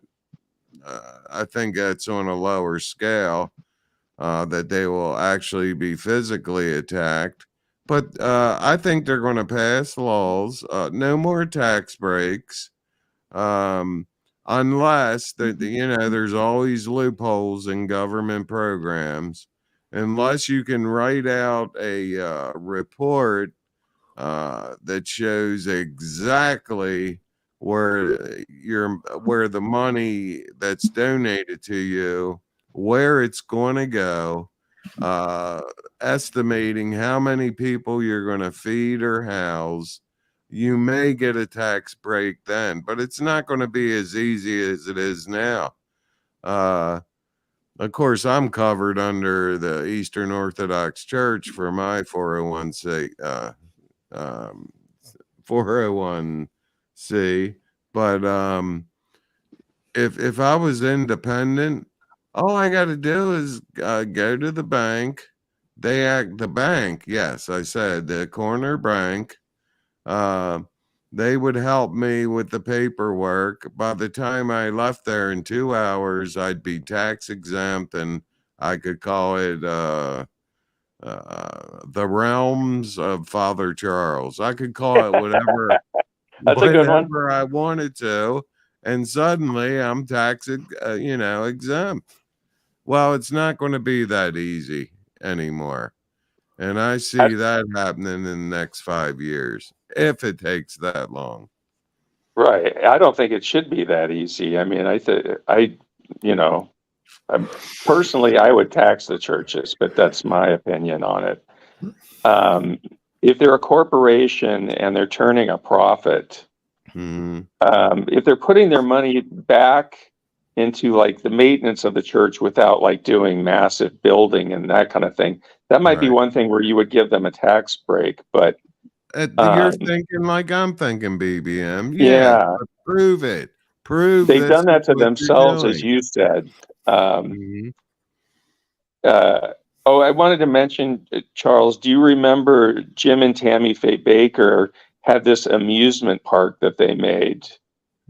[SPEAKER 4] I think that's on a lower scale, that they will actually be physically attacked. But I think they're going to pass laws, no more tax breaks, unless there's always loopholes in government programs. Unless you can write out a report that shows exactly where the money that's donated to you, where it's going to go, estimating how many people you're going to feed or house, you may get a tax break then, but it's not going to be as easy as it is now. Of course, I'm covered under the Eastern Orthodox Church for my 401c, 401c, but if I was independent, all I got to do is go to the bank. The bank, yes, I said the corner bank. They would help me with the paperwork. By the time I left there in 2 hours, I'd be tax exempt, and I could call it the realms of Father Charles. I could call it whatever.
[SPEAKER 3] That's a good one.
[SPEAKER 4] Whatever I wanted to, and suddenly I'm tax exempt. Well, it's not going to be that easy anymore. And I see that happening in the next 5 years, if it takes that long.
[SPEAKER 3] Right. I don't think it should be that easy. I mean, personally, I would tax the churches, but that's my opinion on it. If they're a corporation and they're turning a profit, if they're putting their money back into like the maintenance of the church without like doing massive building and that kind of thing, that might be one thing where you would give them a tax break. But
[SPEAKER 4] you're thinking like I'm thinking, BBM.
[SPEAKER 3] Yeah.
[SPEAKER 4] Prove it. Prove
[SPEAKER 3] they've done that to themselves, as you said. I wanted to mention, Charles, do you remember Jim and Tammy Faye Baker had this amusement park that they made?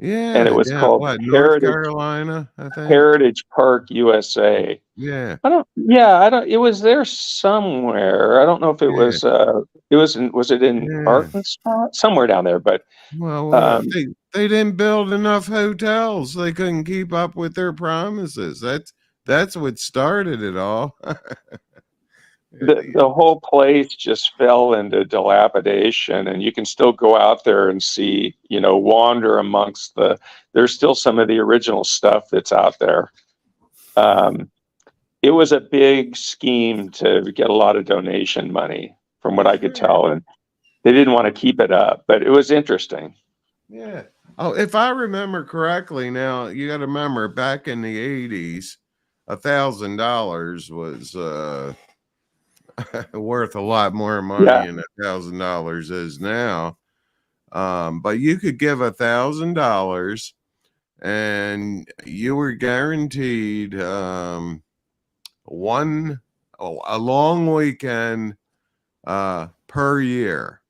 [SPEAKER 4] Yeah.
[SPEAKER 3] And it was called
[SPEAKER 4] North Carolina, I think.
[SPEAKER 3] Heritage Park USA.
[SPEAKER 4] Yeah.
[SPEAKER 3] It was there somewhere. I don't know if it was was it in Arkansas? Somewhere down there, but
[SPEAKER 4] they didn't build enough hotels. They couldn't keep up with their promises. That's what started it all.
[SPEAKER 3] The whole place just fell into dilapidation, and you can still go out there and see, wander amongst there's still some of the original stuff that's out there. It was a big scheme to get a lot of donation money, from what I could tell, and they didn't want to keep it up, but it was interesting.
[SPEAKER 4] Yeah. Oh, if I remember correctly, now you got to remember back in the 80s, $1,000 was worth a lot more money than $1,000 is now. But you could give $1,000 and you were guaranteed a long weekend per year.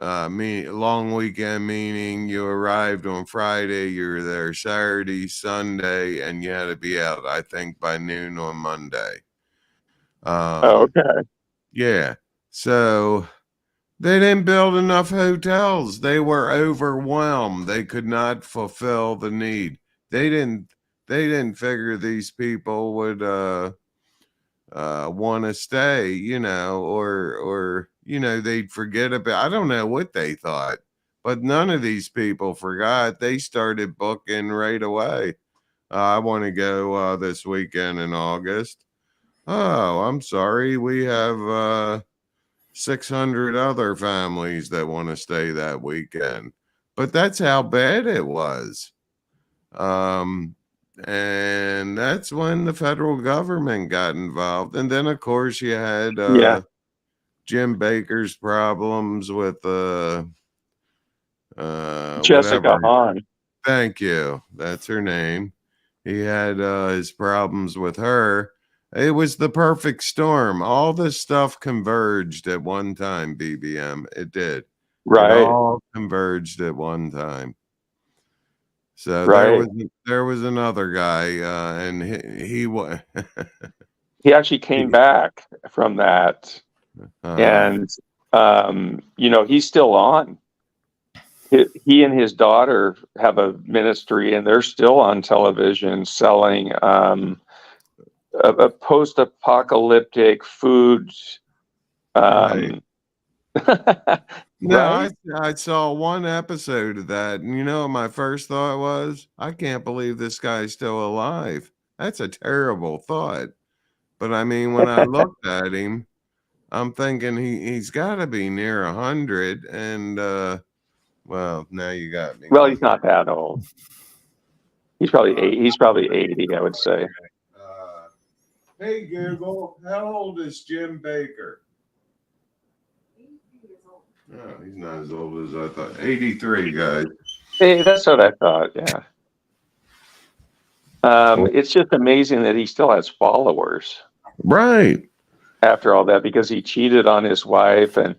[SPEAKER 4] Long weekend meaning you arrived on Friday, you were there Saturday, Sunday, and you had to be out, I think, by noon on Monday.
[SPEAKER 3] Okay.
[SPEAKER 4] Yeah. So they didn't build enough hotels. They were overwhelmed. They could not fulfill the need. They didn't figure these people would want to stay, or they'd forget about. I don't know what they thought, but none of these people forgot. They started booking right away. I want to go this weekend in August. Oh, I'm sorry. We have 600 other families that want to stay that weekend. But that's how bad it was. And that's when the federal government got involved. And then, of course, you had Jim Baker's problems with
[SPEAKER 3] Jessica
[SPEAKER 4] whatever.
[SPEAKER 3] Hahn.
[SPEAKER 4] Thank you. That's her name. He had his problems with her. It was the perfect storm. All this stuff converged at one time, BBM. It did.
[SPEAKER 3] Right.
[SPEAKER 4] It all converged at one time. So there was another guy, and he was
[SPEAKER 3] he actually came back from that, and he's still on. He and his daughter have a ministry, and they're still on television selling a post-apocalyptic food.
[SPEAKER 4] Right. No,
[SPEAKER 3] right?
[SPEAKER 4] I saw one episode of that, and my first thought was, I can't believe this guy's still alive. That's a terrible thought. But I mean, when I looked at him, I'm thinking he's got to be near 100, and well, now you got me.
[SPEAKER 3] Well, he's not that old. He's probably 80, I would say.
[SPEAKER 4] Hey Google, how old is Jim Baker? No, he's not as old as I thought. 83, guys.
[SPEAKER 3] Hey, that's what I thought. Yeah. It's just amazing that he still has followers.
[SPEAKER 4] Right.
[SPEAKER 3] After all that, because he cheated on his wife, and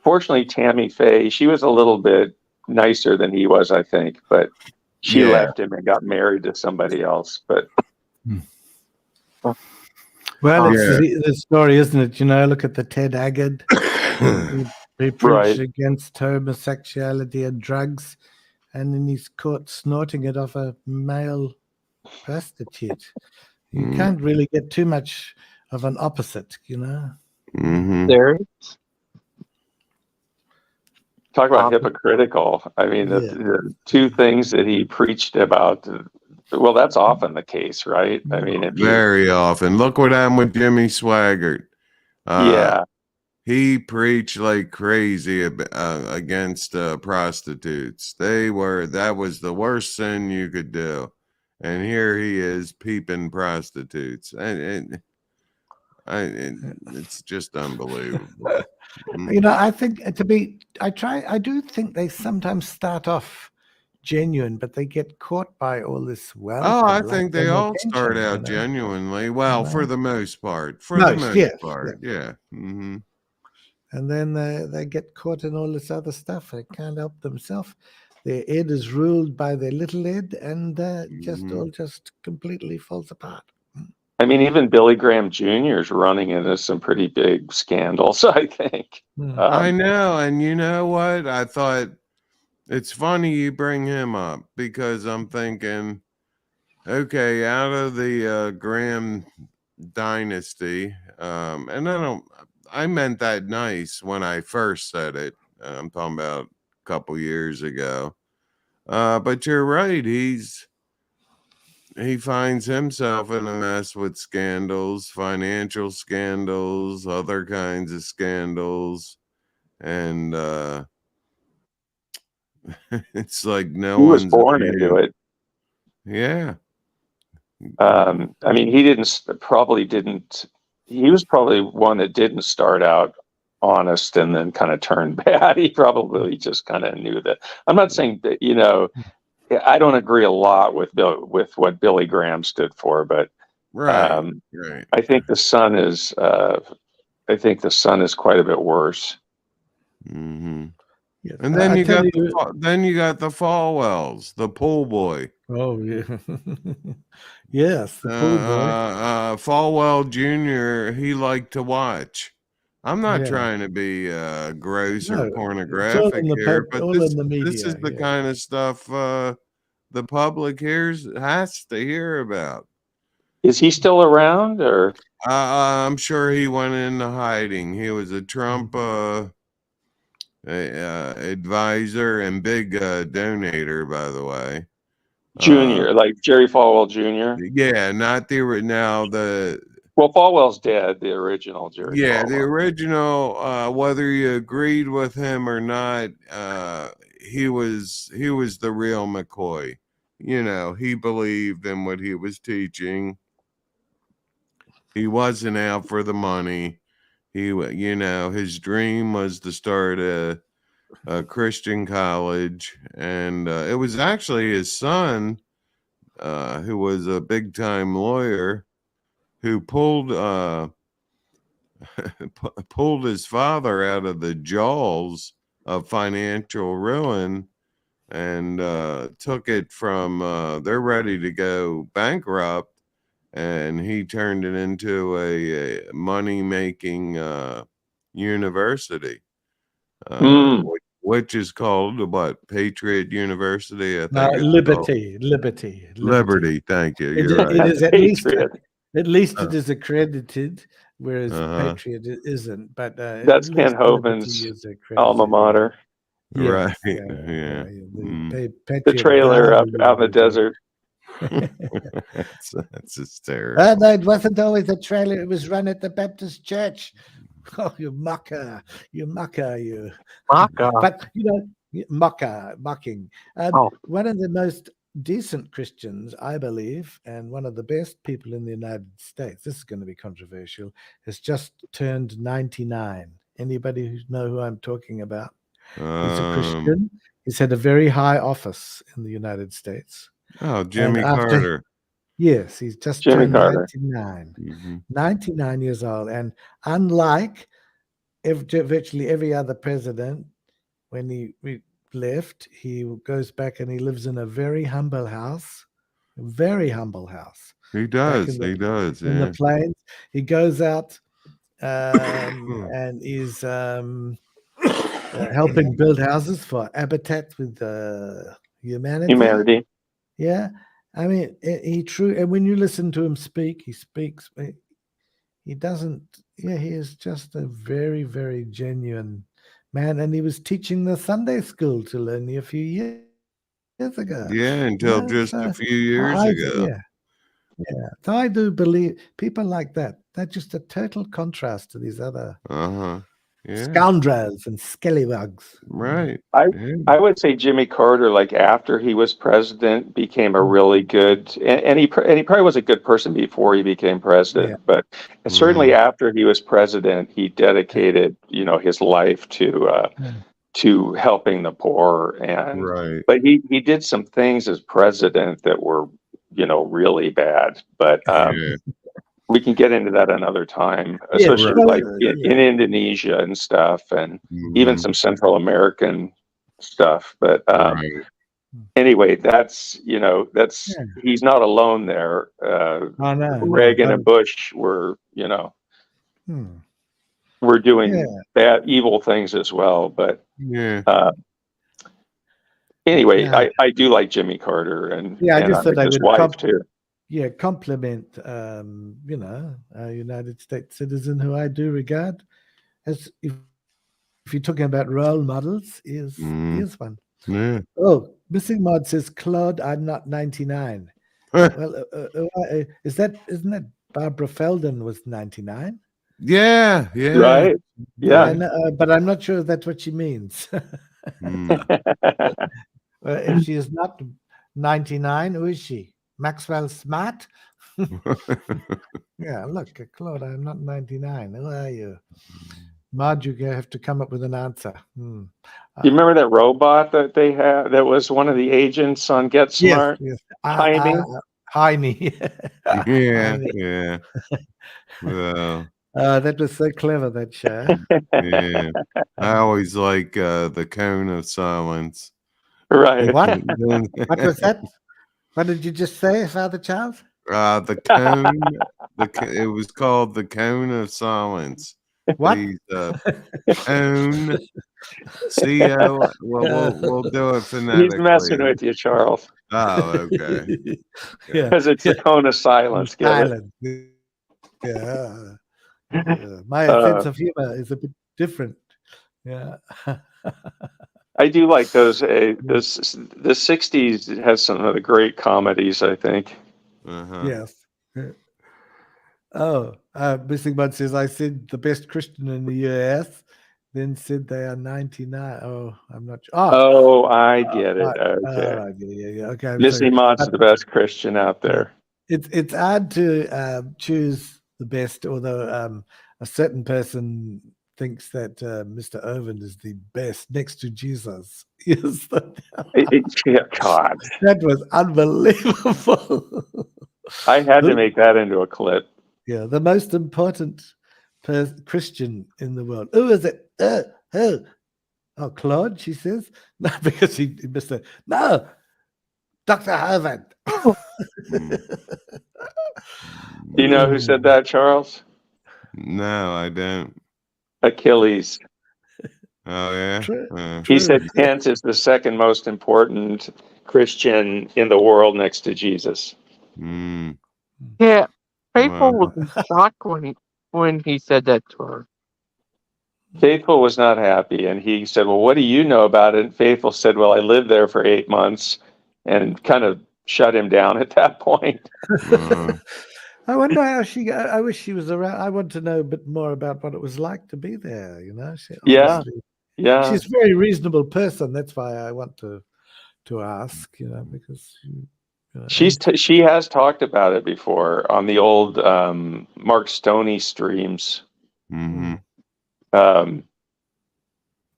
[SPEAKER 3] fortunately, Tammy Faye, she was a little bit nicer than he was, I think, but she left him and got married to somebody else. But
[SPEAKER 1] well, it's the story, isn't it? Look at the Ted Agard. He preached against homosexuality and drugs, and then he's caught snorting it off a male prostitute. You can't really get too much of an opposite,
[SPEAKER 4] Mm-hmm.
[SPEAKER 2] There.
[SPEAKER 3] Talk about hypocritical. I mean, the two things that he preached about, well, that's often the case, right? I mean,
[SPEAKER 4] very often. Look what happened with Jimmy Swaggart. He preached like crazy against prostitutes. That was the worst sin you could do. And here he is peeping prostitutes. And it's just unbelievable.
[SPEAKER 1] I think I do think they sometimes start off genuine, but they get caught by all this wealth.
[SPEAKER 4] Oh, I think they all start out genuinely. Well, for the most part. Yeah. Mm-hmm.
[SPEAKER 1] And then they get caught in all this other stuff. They can't help themselves. Their head is ruled by their little head, and just completely falls apart.
[SPEAKER 3] I mean, even Billy Graham Jr. is running into some pretty big scandals, I think.
[SPEAKER 4] I know. And you know what? I thought it's funny you bring him up, because I'm thinking, okay, out of the Graham dynasty, and I meant that nice when I first said it. I'm talking about a couple years ago. But you're right. He finds himself in a mess with scandals, financial scandals, other kinds of scandals. And it's like
[SPEAKER 3] he was born into it.
[SPEAKER 4] Yeah.
[SPEAKER 3] I mean, he probably didn't he was probably one that didn't start out honest and then kind of turned bad. He probably just kind of knew that. I'm not saying that, I don't agree a lot with what Billy Graham stood for, but
[SPEAKER 4] Right.
[SPEAKER 3] I think the Son is quite a bit worse.
[SPEAKER 4] Mm-hmm.
[SPEAKER 1] Yes.
[SPEAKER 4] And then you got
[SPEAKER 1] you,
[SPEAKER 4] the Falwells, the pool boy.
[SPEAKER 1] oh yeah, yes, the pool boy.
[SPEAKER 4] Falwell Jr. He liked to watch. I'm not
[SPEAKER 1] Yeah.
[SPEAKER 4] trying to be gross or
[SPEAKER 1] No, it's all
[SPEAKER 4] pornographic
[SPEAKER 1] in the
[SPEAKER 4] here, but
[SPEAKER 1] all in the media.
[SPEAKER 4] this is the kind of stuff the public has to hear about.
[SPEAKER 3] Is he still around, or?
[SPEAKER 4] I'm sure he went into hiding. He was a Trump advisor and big donator, by the way.
[SPEAKER 3] Junior, like Jerry Falwell Jr.
[SPEAKER 4] Yeah, not now the.
[SPEAKER 3] Well, Falwell's dead. The original Jerry.
[SPEAKER 4] Yeah,
[SPEAKER 3] Falwell.
[SPEAKER 4] the original. Whether you agreed with him or not, he was the real McCoy. He believed in what he was teaching. He wasn't out for the money. His dream was to start a Christian college, and it was actually his son, who was a big time lawyer, who pulled his father out of the jaws of financial ruin and took it from they're ready to go bankrupt, and he turned it into a money-making university, which is called what? Patriot University, I think.
[SPEAKER 1] Liberty.
[SPEAKER 4] Thank you.
[SPEAKER 1] It,
[SPEAKER 4] You're right.
[SPEAKER 1] it is at least it is accredited, whereas Patriot isn't. But
[SPEAKER 3] that's Kent Hovind's alma mater.
[SPEAKER 4] Right.
[SPEAKER 1] Yeah.
[SPEAKER 3] The trailer out in the desert.
[SPEAKER 4] That's hysterical.
[SPEAKER 1] No, it wasn't always a trailer. It was run at the Baptist church. Oh, you mucker, you.
[SPEAKER 2] Maka.
[SPEAKER 1] But mocking. One of the most decent Christians, I believe, and one of the best people in the United States. This is going to be controversial. Has just turned 99. Anybody know who I'm talking about? He's a Christian. He's had a very high office in the United States.
[SPEAKER 4] Oh, Jimmy Carter.
[SPEAKER 1] Yes, he's just turned 99. 99 years old. And unlike virtually every other president, when he left, he goes back and he lives in a very humble house.
[SPEAKER 4] He does.
[SPEAKER 1] In the plains. He goes out and is helping build houses for Habitat with Humanity. Yeah. I mean, and when you listen to him speak, he doesn't, he is just a very, very genuine man. And he was teaching the Sunday school till only a few years ago.
[SPEAKER 4] Yeah, until just a few years ago.
[SPEAKER 1] Yeah. So I do believe people like that, they're just a total contrast to these other scoundrels and scallywags.
[SPEAKER 4] Right.
[SPEAKER 3] I would say Jimmy Carter, like after he was president, became a really good, and he probably was a good person before he became president, but certainly after he was president, he dedicated, his life to helping the poor. And but he did some things as president that were, really bad. But we can get into that another time, especially in Indonesia and stuff, and even some Central American stuff. But anyway, that's he's not alone there. Reagan and Bush were, we're doing evil things as well. But anyway, I do like Jimmy Carter, and
[SPEAKER 1] I just thought
[SPEAKER 3] his wife too.
[SPEAKER 1] Yeah, compliment, a United States citizen who I do regard as, if you're talking about role models, is one.
[SPEAKER 4] Yeah.
[SPEAKER 1] Oh, Missing Mod says, Claude, I'm not 99. Well, isn't that Barbara Feldon was 99?
[SPEAKER 4] Yeah.
[SPEAKER 3] Right. Yeah.
[SPEAKER 1] But I'm not sure that's what she means. If she is not 99, who is she? Maxwell Smart? Yeah, look, Claude, I'm not 99. Who are you? Marge, you have to come up with an answer.
[SPEAKER 3] You remember that robot that they had that was one of the agents on Get
[SPEAKER 1] Yes,
[SPEAKER 3] Smart?
[SPEAKER 1] yes.
[SPEAKER 3] Jaime?
[SPEAKER 1] Jaime.
[SPEAKER 4] Yeah,
[SPEAKER 1] Jaime.
[SPEAKER 4] yeah. Well,
[SPEAKER 1] That was so clever, that show.
[SPEAKER 4] yeah. I always like the cone of silence.
[SPEAKER 3] Right.
[SPEAKER 1] What? What was that? What did you just say, Father Charles?
[SPEAKER 4] The cone. It was called the cone of silence.
[SPEAKER 1] What?
[SPEAKER 4] Please, cone. CO. Well, we'll do it
[SPEAKER 3] He's
[SPEAKER 4] phonetically.
[SPEAKER 3] messing with you, Charles,
[SPEAKER 4] Oh, okay.
[SPEAKER 1] Yeah.
[SPEAKER 3] because it's the cone of silence. Get it?
[SPEAKER 1] Silent. Yeah. My sense of humor is a bit different. Yeah.
[SPEAKER 3] I do like those. The '60s has some of the great comedies, I think.
[SPEAKER 4] Uh-huh.
[SPEAKER 1] Yes. Oh, Missing Bud says, I said the best Christian in the US, then said they are 99. Oh, I'm not sure.
[SPEAKER 3] Oh, I get it.
[SPEAKER 1] Right.
[SPEAKER 3] Okay.
[SPEAKER 1] Right. Yeah. Okay. I'm
[SPEAKER 3] Missy
[SPEAKER 1] sorry.
[SPEAKER 3] Mott's the best Christian out there.
[SPEAKER 1] It's hard to choose the best, although a certain person thinks that Mr. Hovind is the best next to Jesus. Yes.
[SPEAKER 3] Yeah, God,
[SPEAKER 1] That was unbelievable.
[SPEAKER 3] I had to make that into a clip.
[SPEAKER 1] Yeah, the most important Christian in the world. Who is it? Oh, Claude, she says. No, because he missed it. No, Dr. Hovind.
[SPEAKER 3] Do you know who said that, Charles?
[SPEAKER 4] No, I don't.
[SPEAKER 3] Achilles.
[SPEAKER 4] Oh, yeah?
[SPEAKER 1] True.
[SPEAKER 3] He said Kent is the second most important Christian in the world next to Jesus.
[SPEAKER 4] Mm.
[SPEAKER 2] Yeah, Faithful
[SPEAKER 4] Wow.
[SPEAKER 2] was in shock when he said that to her.
[SPEAKER 3] Faithful was not happy, and he said, well, what do you know about it? And Faithful said, well, I lived there for 8 months, and kind of shut him down at that point.
[SPEAKER 1] I wonder how she. I wish she was around. I want to know a bit more about what it was like to be there. You know,
[SPEAKER 3] Yeah.
[SPEAKER 1] She's a very reasonable person. That's why I want to ask. You know, because
[SPEAKER 3] she has talked about it before on the old Mark Stoney streams.
[SPEAKER 4] Mm-hmm.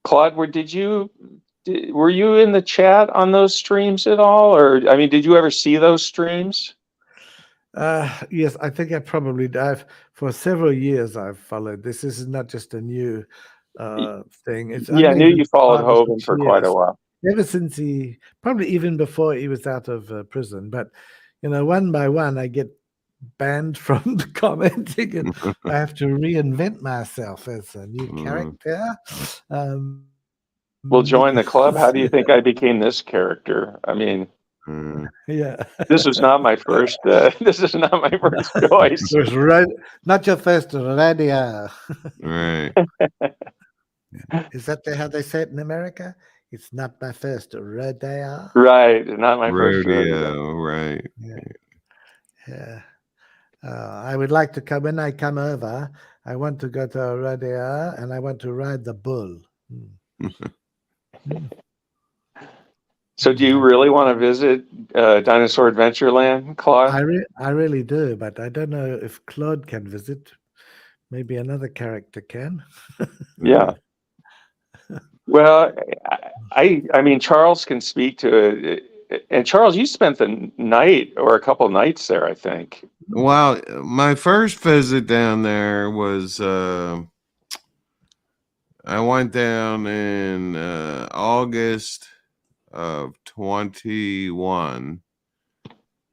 [SPEAKER 3] Claude, were you in the chat on those streams at all, or I mean, did you ever see those streams?
[SPEAKER 1] Yes, I think I probably have. For several years, I've followed this. This is not just a new thing. It's
[SPEAKER 3] I knew you followed Hovind for quite a while.
[SPEAKER 1] Ever since probably even before he was out of prison. But you know, one by one, I get banned from commenting, and I have to reinvent myself as a new character.
[SPEAKER 3] Well, join the club. How do you think I became this character? I mean.
[SPEAKER 1] Yeah,
[SPEAKER 3] this was not my first. This is not my first choice.
[SPEAKER 1] It was not your first rodeo.
[SPEAKER 4] Right.
[SPEAKER 1] Is that how they say it in America? It's not my first rodeo.
[SPEAKER 3] Right, not my first
[SPEAKER 4] rodeo. Right.
[SPEAKER 1] Yeah. I would like to come when I come over. I want to go to a rodeo and I want to ride the bull.
[SPEAKER 3] So do you really want to visit Dinosaur Adventureland, Claude?
[SPEAKER 1] I really do, but I don't know if Claude can visit. Maybe another character can.
[SPEAKER 3] Yeah. Well, I mean, Charles can speak to it. And Charles, you spent the night or a couple nights there, I think.
[SPEAKER 4] Well, my first visit down there was I went down in August of 21,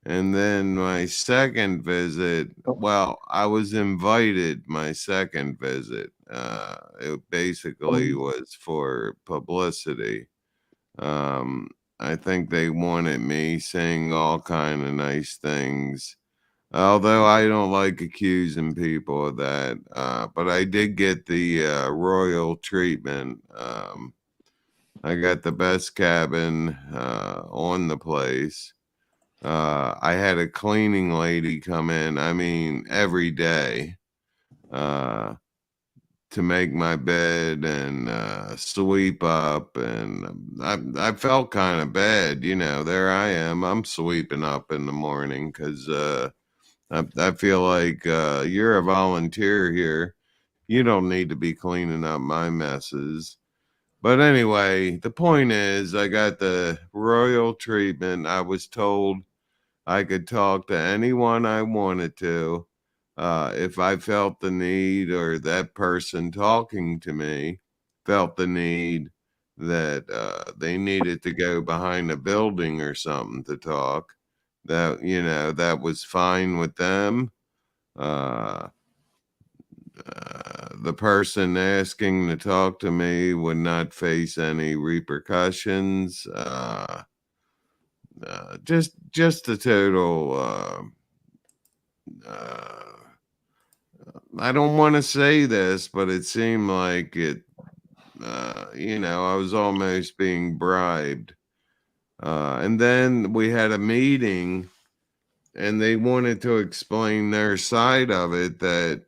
[SPEAKER 4] and then my second visit, well, I was invited my second visit. It basically was for publicity. I think they wanted me saying all kind of nice things, although I don't like accusing people of that. But I did get the royal treatment. I got the best cabin on the place. I had a cleaning lady come in, I mean, every day to make my bed and sweep up. And I felt kind of bad. You know, there I am. I'm sweeping up in the morning because I feel like you're a volunteer here. You don't need to be cleaning up my messes. But anyway, the point is, I got the royal treatment. I was told I could talk to anyone I wanted to. If I felt the need, or that person talking to me felt the need that they needed to go behind a building or something to talk, that was fine with them. The person asking to talk to me would not face any repercussions. Just a total. I don't want to say this, but it seemed like it. I was almost being bribed. And then we had a meeting, and they wanted to explain their side of it, that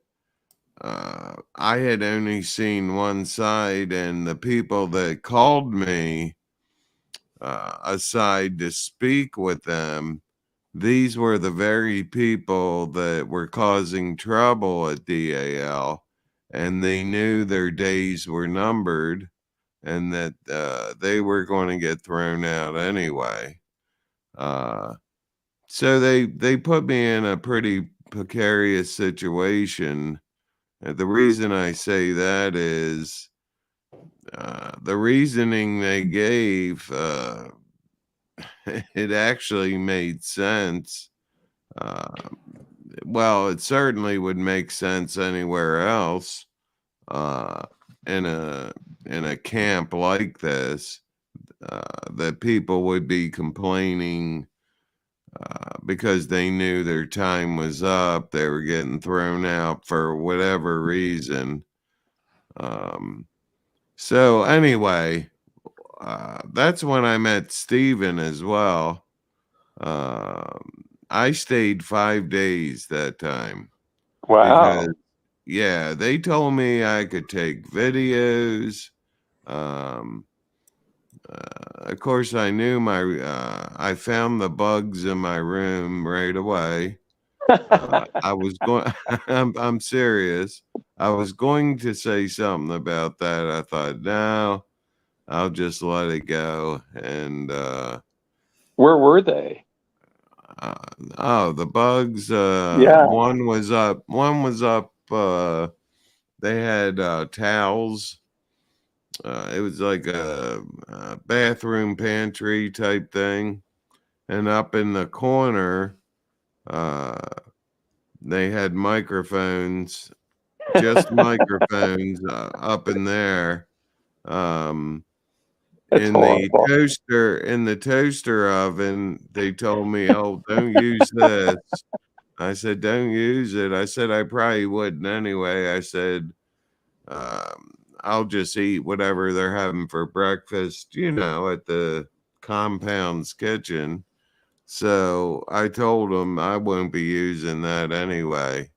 [SPEAKER 4] I had only seen one side, and the people that called me aside to speak with them, these were the very people that were causing trouble at DAL, and they knew their days were numbered, and that they were going to get thrown out anyway. So they put me in a pretty precarious situation. The reason I say that is the reasoning they gave, it actually made sense. Well, it certainly would make sense anywhere else in a camp like this, that people would be complaining because they knew their time was up. They were getting thrown out for whatever reason. So anyway, that's when I met Steven as well. I stayed 5 days that time.
[SPEAKER 3] Wow.
[SPEAKER 4] Because, yeah, they told me I could take videos. Of course, I knew I found the bugs in my room right away. I was going, I'm serious. I was going to say something about that. I thought, no, I'll just let it go. And,
[SPEAKER 3] Where were they?
[SPEAKER 4] the bugs,
[SPEAKER 3] Yeah.
[SPEAKER 4] one was up, they had towels. It was like a bathroom pantry type thing. And up in the corner, they had microphones, just microphones up in there.
[SPEAKER 3] That's horrible.
[SPEAKER 4] In the toaster oven, they told me, "Oh, don't use this." I said, "Don't use it." I said, "I probably wouldn't anyway." I said, "I'll just eat whatever they're having for breakfast, at the compound's kitchen." So I told them I won't be using that anyway.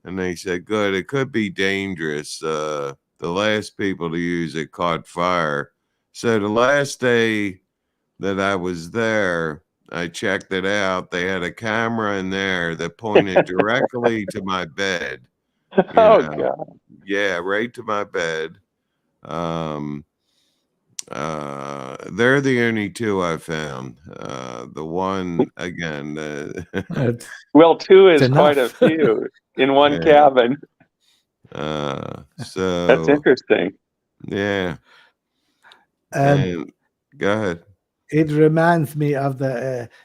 [SPEAKER 4] And they said, "Good, it could be dangerous. The last people to use it caught fire." So the last day that I was there, I checked it out. They had a camera in there that pointed directly to my bed.
[SPEAKER 3] Oh God.
[SPEAKER 4] Yeah, right to my bed. They're the only two I found. The one again.
[SPEAKER 1] It's
[SPEAKER 3] Well, two is quite a
[SPEAKER 1] enough.
[SPEAKER 3] few in one
[SPEAKER 4] Yeah.
[SPEAKER 3] cabin.
[SPEAKER 4] So
[SPEAKER 3] That's interesting.
[SPEAKER 4] yeah.
[SPEAKER 1] Um,
[SPEAKER 4] And go ahead.
[SPEAKER 1] It reminds me of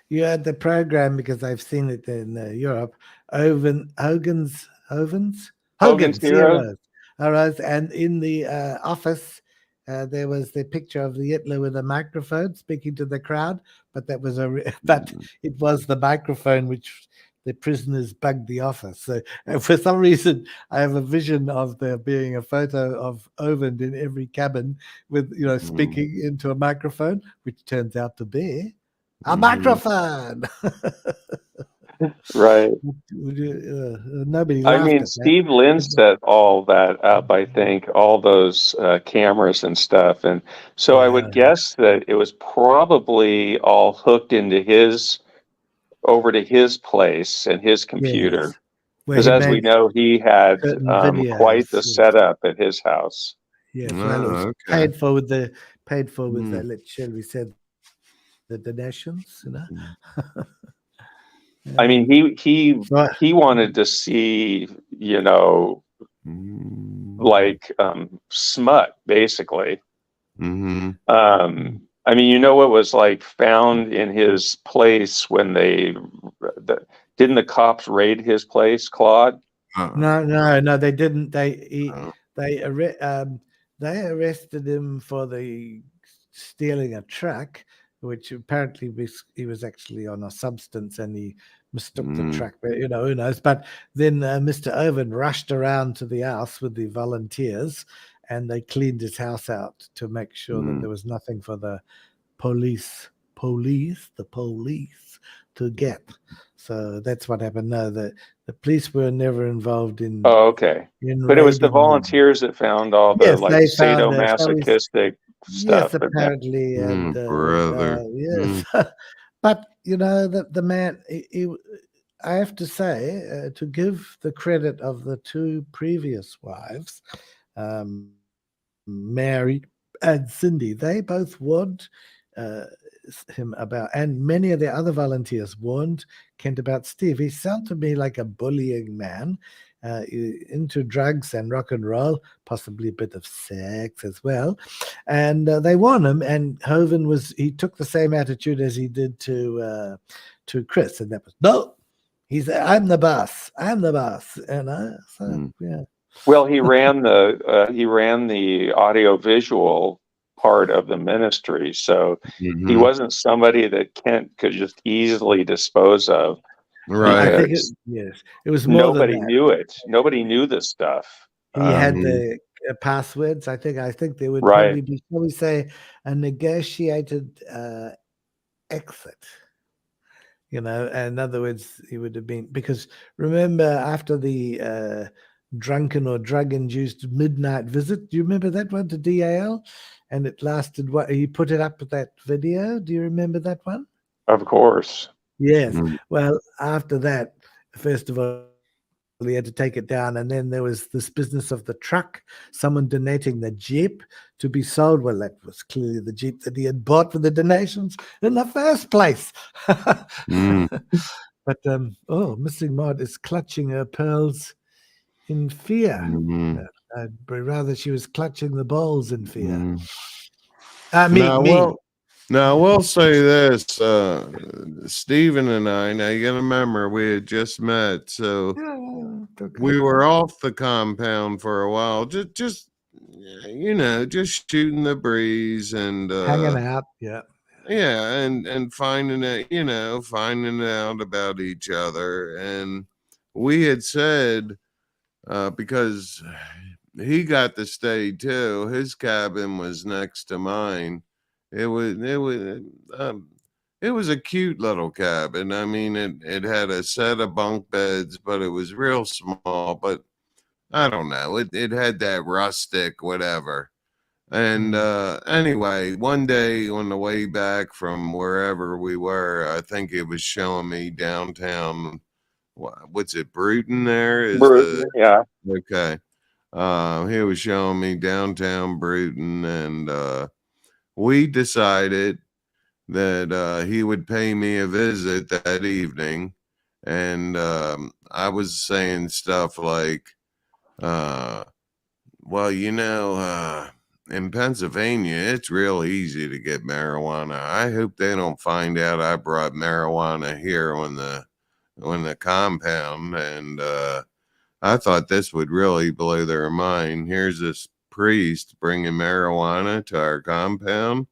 [SPEAKER 1] you had the program, because I've seen it in Europe. Hogan's
[SPEAKER 3] Heroes?
[SPEAKER 1] Heroes, and in the office there was the picture of the Hitler with a microphone speaking to the crowd, but that was but it was the microphone which the prisoners bugged the office. So for some reason, I have a vision of there being a photo of Hovind in every cabin with, speaking into a microphone, which turns out to be a microphone.
[SPEAKER 3] Right.
[SPEAKER 1] Nobody
[SPEAKER 3] I
[SPEAKER 1] laughed
[SPEAKER 3] mean,
[SPEAKER 1] at that.
[SPEAKER 3] Steve Lynn set all that up, I think, all those cameras and stuff. And so I would guess that it was probably all hooked into his over to his place and his computer.
[SPEAKER 1] Yes, where
[SPEAKER 3] Because
[SPEAKER 1] he
[SPEAKER 3] as we
[SPEAKER 1] made
[SPEAKER 3] know, he had
[SPEAKER 1] certain
[SPEAKER 3] quite the
[SPEAKER 1] videos.
[SPEAKER 3] setup at his house.
[SPEAKER 1] Yes, well, it was
[SPEAKER 4] Oh, okay.
[SPEAKER 1] paid for with the
[SPEAKER 4] Mm.
[SPEAKER 1] shall we say, the donations,
[SPEAKER 3] I mean,
[SPEAKER 1] So,
[SPEAKER 3] he wanted to see,
[SPEAKER 4] Mm.
[SPEAKER 3] like smut, basically.
[SPEAKER 4] Mm-hmm.
[SPEAKER 3] I mean, what was like found in his place when didn't the cops raid his place, Claude?
[SPEAKER 1] no, they didn't.
[SPEAKER 4] Oh.
[SPEAKER 1] They arrested him for the stealing a truck, which apparently he was actually on a substance and he mistook the truck. But who knows? But then Mr. Hovind rushed around to the house with the volunteers, and they cleaned his house out to make sure that there was nothing for the police to get. So that's what happened. No, the police were never involved in
[SPEAKER 3] Oh, okay. But it was the
[SPEAKER 1] raiding him.
[SPEAKER 3] volunteers that found all the
[SPEAKER 1] Yes,
[SPEAKER 3] like
[SPEAKER 1] they found
[SPEAKER 3] sadomasochistic
[SPEAKER 1] yes,
[SPEAKER 3] stuff.
[SPEAKER 1] apparently, and
[SPEAKER 4] Brother.
[SPEAKER 1] yes, but the man, I have to say, to give the credit of the two previous wives, Mary and Cindy, they both warned him about, and many of the other volunteers warned Kent about Steve. He sounded to me like a bullying man, into drugs and rock and roll, possibly a bit of sex as well. And they warned him, and Hovind he took the same attitude as he did to Chris, and that was, no, he said, I'm the boss, so yeah.
[SPEAKER 3] Well, he ran the audio visual part of the ministry, so he wasn't somebody that Kent could just easily dispose of.
[SPEAKER 4] Right.
[SPEAKER 1] I think
[SPEAKER 3] Because
[SPEAKER 1] it was more than
[SPEAKER 3] nobody
[SPEAKER 1] that.
[SPEAKER 3] knew it. Nobody knew this stuff.
[SPEAKER 1] He had the passwords. I think there would
[SPEAKER 3] Right.
[SPEAKER 1] probably be, shall we say, a negotiated exit. In other words, he would have been, because remember after the drunken or drug-induced midnight visit, do you remember that one to DAL? And it lasted, what, he put it up with that video. Do you remember that one?
[SPEAKER 3] Of course.
[SPEAKER 1] Yes. Well, after that, first of all, he had to take it down, and then there was this business of the truck, someone donating the Jeep to be sold. Well, that was clearly the Jeep that he had bought for the donations in the first place. But Missing Maud is clutching her pearls in fear. I'd rather she was clutching the bowls in fear. Me.
[SPEAKER 4] Now, we'll say this, Stephen and I, now you gotta remember, we had just met, so we were off the compound for a while, just shooting the breeze and
[SPEAKER 1] hanging out, yeah,
[SPEAKER 4] and finding out about each other. And we had said, because he got to stay too, his cabin was next to mine. It was a cute little cabin. I mean, it had a set of bunk beds, but it was real small. But I don't know, it had that rustic whatever. And anyway, one day on the way back from wherever we were, I think it was showing me downtown. What's it, Bruton? There is
[SPEAKER 3] yeah.
[SPEAKER 4] Okay. He was showing me downtown Bruton, and we decided that he would pay me a visit that evening. And I was saying stuff like, well, in Pennsylvania, it's real easy to get marijuana. I hope they don't find out I brought marijuana here on the compound. And I thought this would really blow their mind. Here's this priest bringing marijuana to our compound.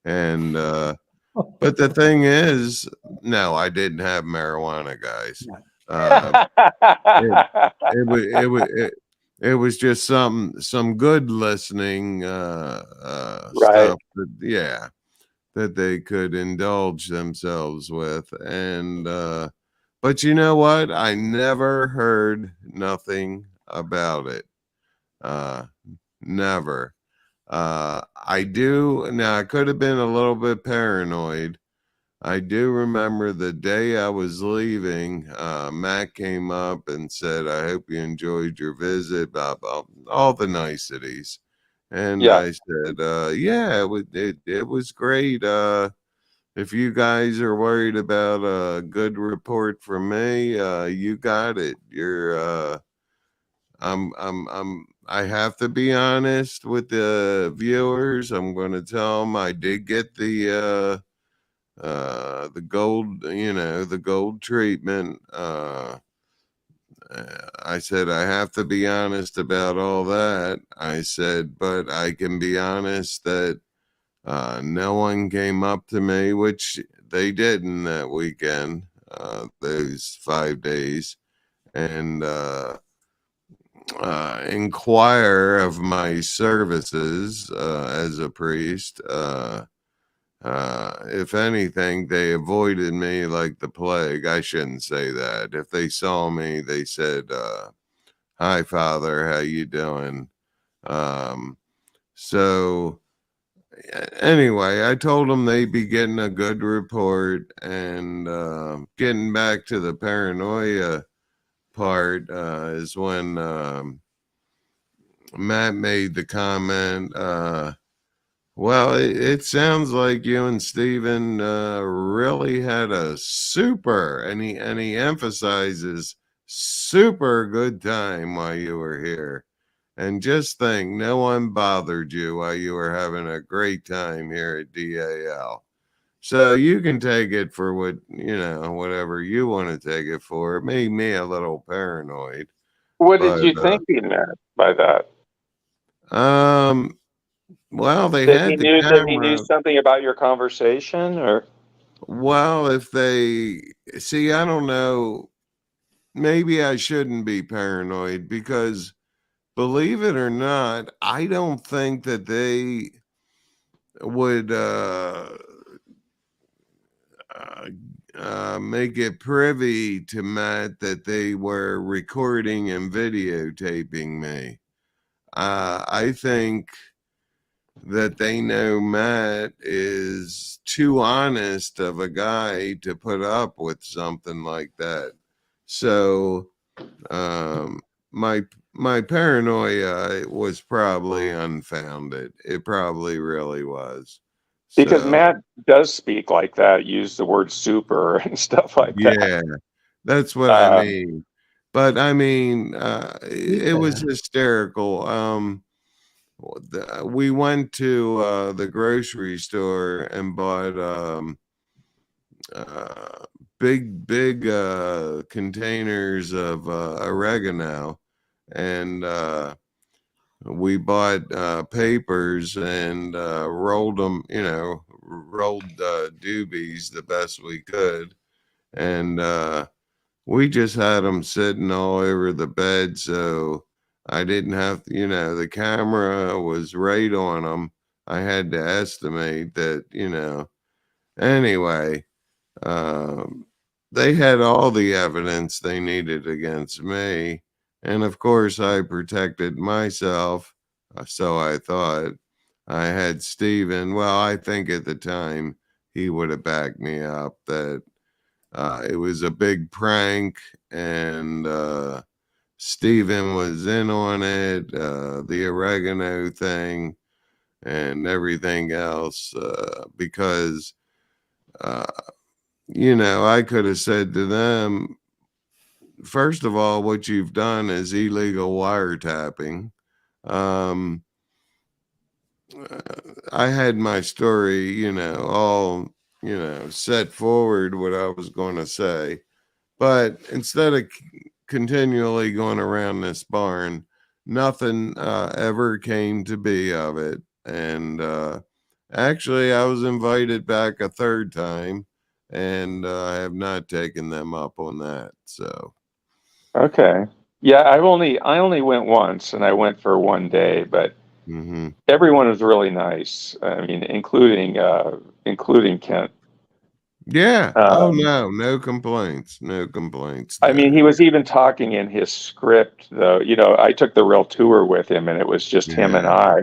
[SPEAKER 4] And but the thing is, no, I didn't have marijuana, guys. It was just some good listening stuff that they could indulge themselves with. And but you know what? I never heard nothing about it. Never. I could have been a little bit paranoid. I do remember the day I was leaving, Matt came up and said, I hope you enjoyed your visit, blah, blah, all the niceties. And
[SPEAKER 3] Yeah.
[SPEAKER 4] I said, yeah, it was great. If you guys are worried about a good report from me, you got it. I have to be honest with the viewers. I'm going to tell them I did get the gold, the gold treatment. I said, I have to be honest about all that. I said, but I can be honest that no one came up to me, which they didn't that weekend, those 5 days, and inquire of my services as a priest. If anything, they avoided me like the plague. I shouldn't say that. If they saw me, they said, hi, Father, how you doing? So anyway, I told them they'd be getting a good report. And getting back to the paranoia part is when Matt made the comment, well, it sounds like you and Steven really had a super, and he emphasizes super good time while you were here. And just think, no one bothered you while you were having a great time here at DAL. So you can take it for whatever you want to take it for. It made me a little paranoid.
[SPEAKER 3] What did
[SPEAKER 4] But
[SPEAKER 3] you think he meant by that?
[SPEAKER 4] Well, they
[SPEAKER 3] That
[SPEAKER 4] had the
[SPEAKER 3] that he knew
[SPEAKER 4] camera.
[SPEAKER 3] something about your conversation, or
[SPEAKER 4] Well, if they see, I don't know. Maybe I shouldn't be paranoid because, believe it or not, I don't think that they would make it privy to Matt that they were recording and videotaping me. I think that they know Matt is too honest of a guy to put up with something like that. So my paranoia was probably unfounded. It probably really was.
[SPEAKER 3] because
[SPEAKER 4] So
[SPEAKER 3] Matt does speak like that, use the word super and stuff like that.
[SPEAKER 4] yeah, that's what I mean. But I mean, it was
[SPEAKER 1] Yeah.
[SPEAKER 4] hysterical. We went to the grocery store and bought big containers of oregano, and we bought papers and rolled them, rolled doobies the best we could, and we just had them sitting all over the bed, so I didn't have to, the camera was right on them. I had to estimate that, anyway, they had all the evidence they needed against me. And of course, I protected myself. So I thought. I had Steven. Well, I think at the time he would have backed me up that it was a big prank, and Steven was in on it, the oregano thing and everything else, because, I could have said to them, first of all, what you've done is illegal wiretapping. I had my story, all, set forward what I was going to say. But instead of continually going around this barn, nothing ever came to be of it. And actually, I was invited back a third time, and I have not taken them up on that. So,
[SPEAKER 3] Okay. Yeah, I only went once, and I went for one day, but everyone was really nice. I mean, including Kent.
[SPEAKER 4] yeah. No complaints. No complaints
[SPEAKER 3] I mean,
[SPEAKER 4] there.
[SPEAKER 3] he was even talking in his script, though. I took the real tour with him, and it was just him and
[SPEAKER 4] Yeah.
[SPEAKER 3] I.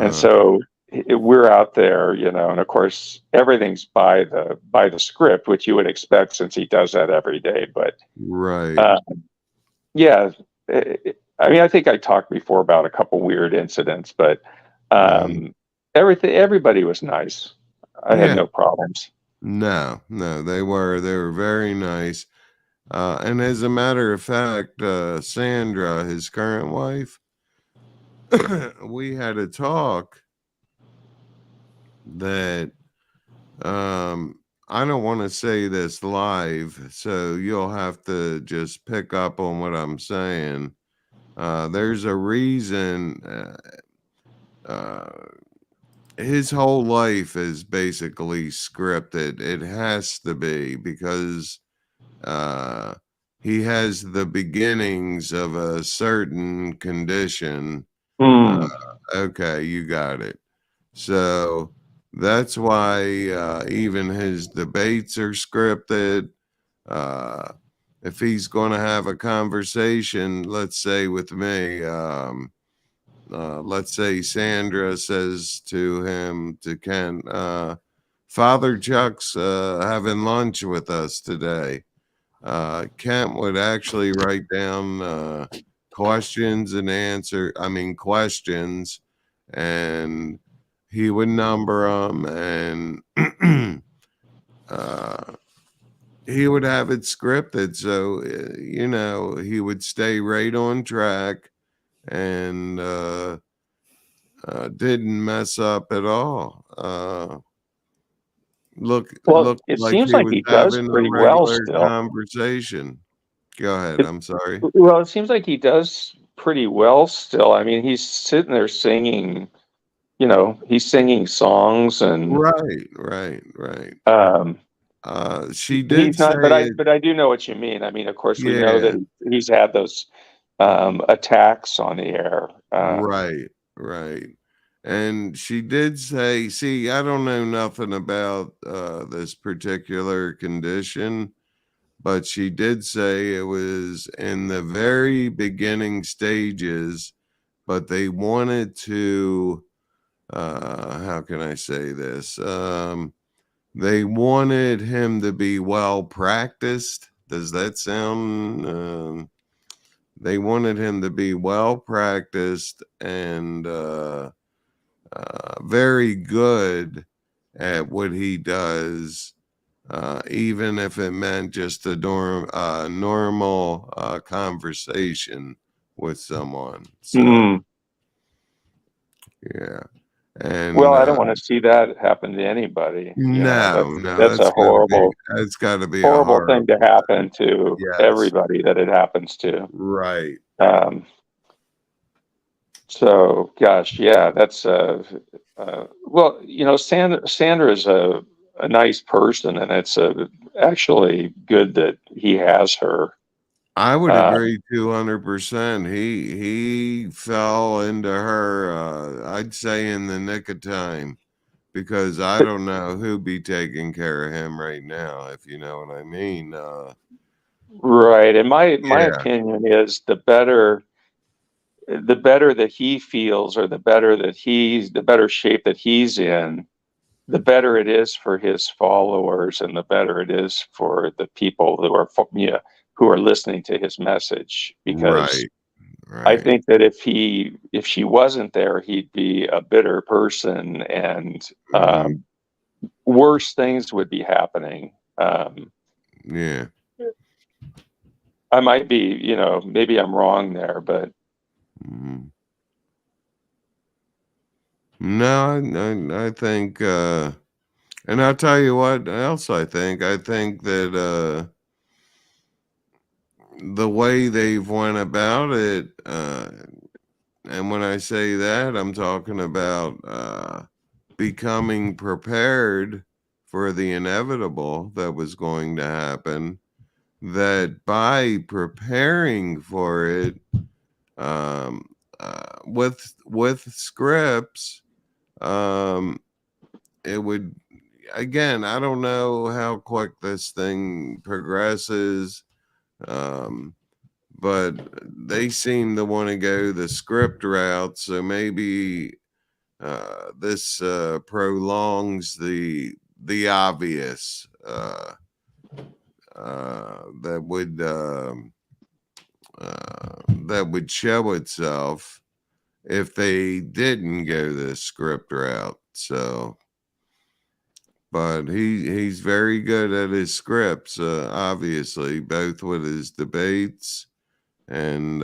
[SPEAKER 3] And so we're out there, and of course everything's by the script, which you would expect since he does that every day. But
[SPEAKER 4] Right.
[SPEAKER 3] yeah, I mean, I think I talked before about a couple weird incidents, but everybody was nice. I had
[SPEAKER 4] Yeah.
[SPEAKER 3] no problems.
[SPEAKER 4] No, they were very nice. And as a matter of fact, Sandra, his current wife, we had a talk that I don't want to say this live, so you'll have to just pick up on what I'm saying. There's a reason his whole life is basically scripted. It has to be, because he has the beginnings of a certain condition. Okay, you got it. So that's why even his debates are scripted. If he's going to have a conversation, let's say with me, let's say Sandra says to Ken, Father Chuck's having lunch with us today. Kent would actually write down questions, and he would number them, and he would have it scripted. So, he would stay right on track and didn't mess up at all. Look
[SPEAKER 3] It
[SPEAKER 4] like
[SPEAKER 3] seems
[SPEAKER 4] he
[SPEAKER 3] like
[SPEAKER 4] was
[SPEAKER 3] he does
[SPEAKER 4] having a
[SPEAKER 3] pretty well
[SPEAKER 4] regular
[SPEAKER 3] still.
[SPEAKER 4] conversation. Go ahead. I'm sorry.
[SPEAKER 3] Well, it seems like he does pretty well still. I mean, he's sitting there singing, he's singing songs, and
[SPEAKER 4] Right.
[SPEAKER 3] um,
[SPEAKER 4] She did
[SPEAKER 3] he's
[SPEAKER 4] say
[SPEAKER 3] not. But I
[SPEAKER 4] it.
[SPEAKER 3] but I do know what you mean. I mean, of course, we know
[SPEAKER 4] Yeah,
[SPEAKER 3] that he's had those attacks on the air.
[SPEAKER 4] right. And she did say, see, I don't know nothing about this particular condition, but she did say it was in the very beginning stages, but they wanted to, how can I say this? They wanted him to be well practiced. Does that sound? They wanted him to be well practiced and very good at what he does, even if it meant just a normal conversation with someone. So,
[SPEAKER 3] Mm.
[SPEAKER 4] yeah. And
[SPEAKER 3] Well, I don't want to see that happen to anybody.
[SPEAKER 4] no,
[SPEAKER 3] That's a
[SPEAKER 4] that's got to be a
[SPEAKER 3] horrible thing to
[SPEAKER 4] horrible
[SPEAKER 3] happen
[SPEAKER 4] thing.
[SPEAKER 3] to
[SPEAKER 4] Yes,
[SPEAKER 3] everybody that it happens to.
[SPEAKER 4] right.
[SPEAKER 3] Um, so, gosh, yeah, that's well, Sandra is a nice person, and it's actually good that he has her.
[SPEAKER 4] I would agree 200%. He fell into her, I'd say, in the nick of time, because I don't know who'd be taking care of him right now, if you know what I mean.
[SPEAKER 3] Right, and my
[SPEAKER 4] Yeah,
[SPEAKER 3] opinion is the better that he feels, or the better shape that he's in, the better it is for his followers, and the better it is for the people who are listening to his message. Because
[SPEAKER 4] right,
[SPEAKER 3] I
[SPEAKER 4] right.
[SPEAKER 3] think that if she wasn't there, he'd be a bitter person, and
[SPEAKER 4] Mhm.
[SPEAKER 3] worse things would be happening.
[SPEAKER 4] Yeah.
[SPEAKER 3] I might be, maybe I'm wrong there, but
[SPEAKER 4] Mhm. No, I think, and I'll tell you what else I think. I think that the way they've went about it, and when I say that, I'm talking about becoming prepared for the inevitable that was going to happen. That by preparing for it, with scripts, it would, again, I don't know how quick this thing progresses, but they seem to want to go the script route. So maybe this prolongs the obvious that would show itself if they didn't go the script route. So, but he's very good at his scripts, obviously, both with his debates and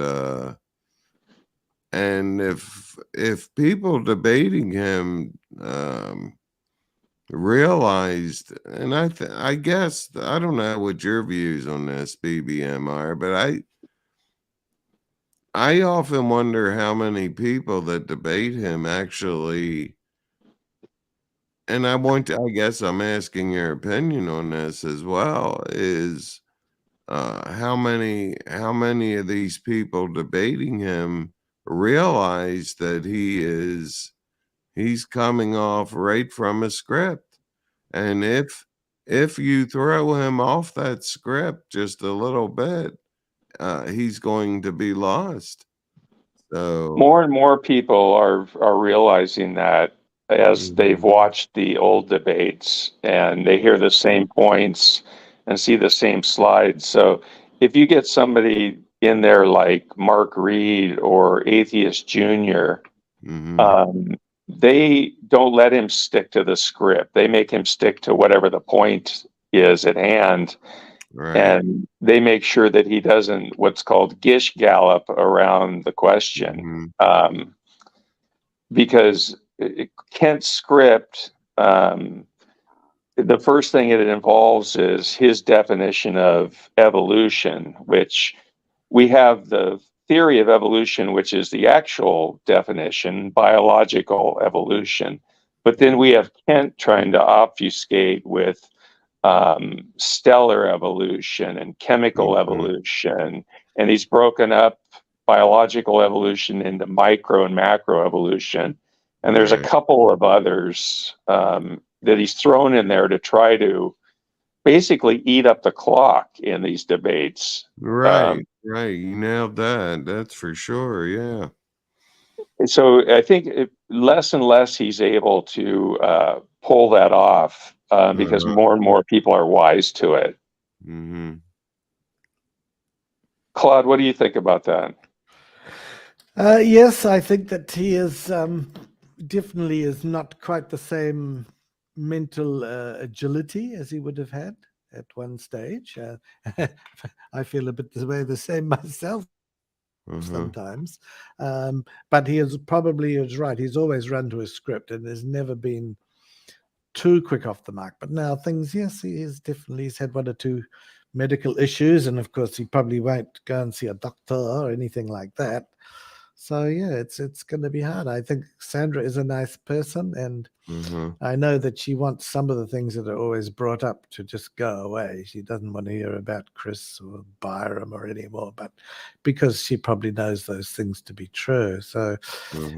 [SPEAKER 4] if people debating him realized, and I guess I don't know what your views on this, BBM, are, but I often wonder how many people that debate him actually, and I guess I'm asking your opinion on this as well, is how many of these people debating him realize that he's coming off right from a script, and if you throw him off that script just a little bit, he's going to be lost. So
[SPEAKER 3] More and more people are realizing that as they've watched the old debates and they hear the same points and see the same slides. So if you get somebody in there like Mark Reed or Atheist Jr., they don't let him stick to the script. They make him stick to whatever the point is at hand.
[SPEAKER 4] right.
[SPEAKER 3] And they make sure that he doesn't what's called gish gallop around the question. Because Kent's script, the first thing it involves is his definition of evolution, which we have the theory of evolution, which is the actual definition, biological evolution. But then we have Kent trying to obfuscate with stellar evolution and chemical evolution. And he's broken up biological evolution into micro and macro evolution. And there's a couple of others that he's thrown in there to try to basically eat up the clock in these debates.
[SPEAKER 4] Right. You nailed that. That's for sure. Yeah.
[SPEAKER 3] So I think less and less he's able to pull that off because more and more people are wise to it. Claude, what do you think about that?
[SPEAKER 1] Yes, I think that he is definitely is not quite the same mental agility as he would have had at one stage. I feel a bit the same myself sometimes, but he is right. He's always run to a script and has never been too quick off the mark. But now he's had one or two medical issues, and of course he probably won't go and see a doctor or anything like that. So yeah, it's going to be hard. I think Sandra is a nice person, and I know that she wants some of the things that are always brought up to just go away. She doesn't want to hear about Chris or Byram or anymore, but because she probably knows those things to be true. So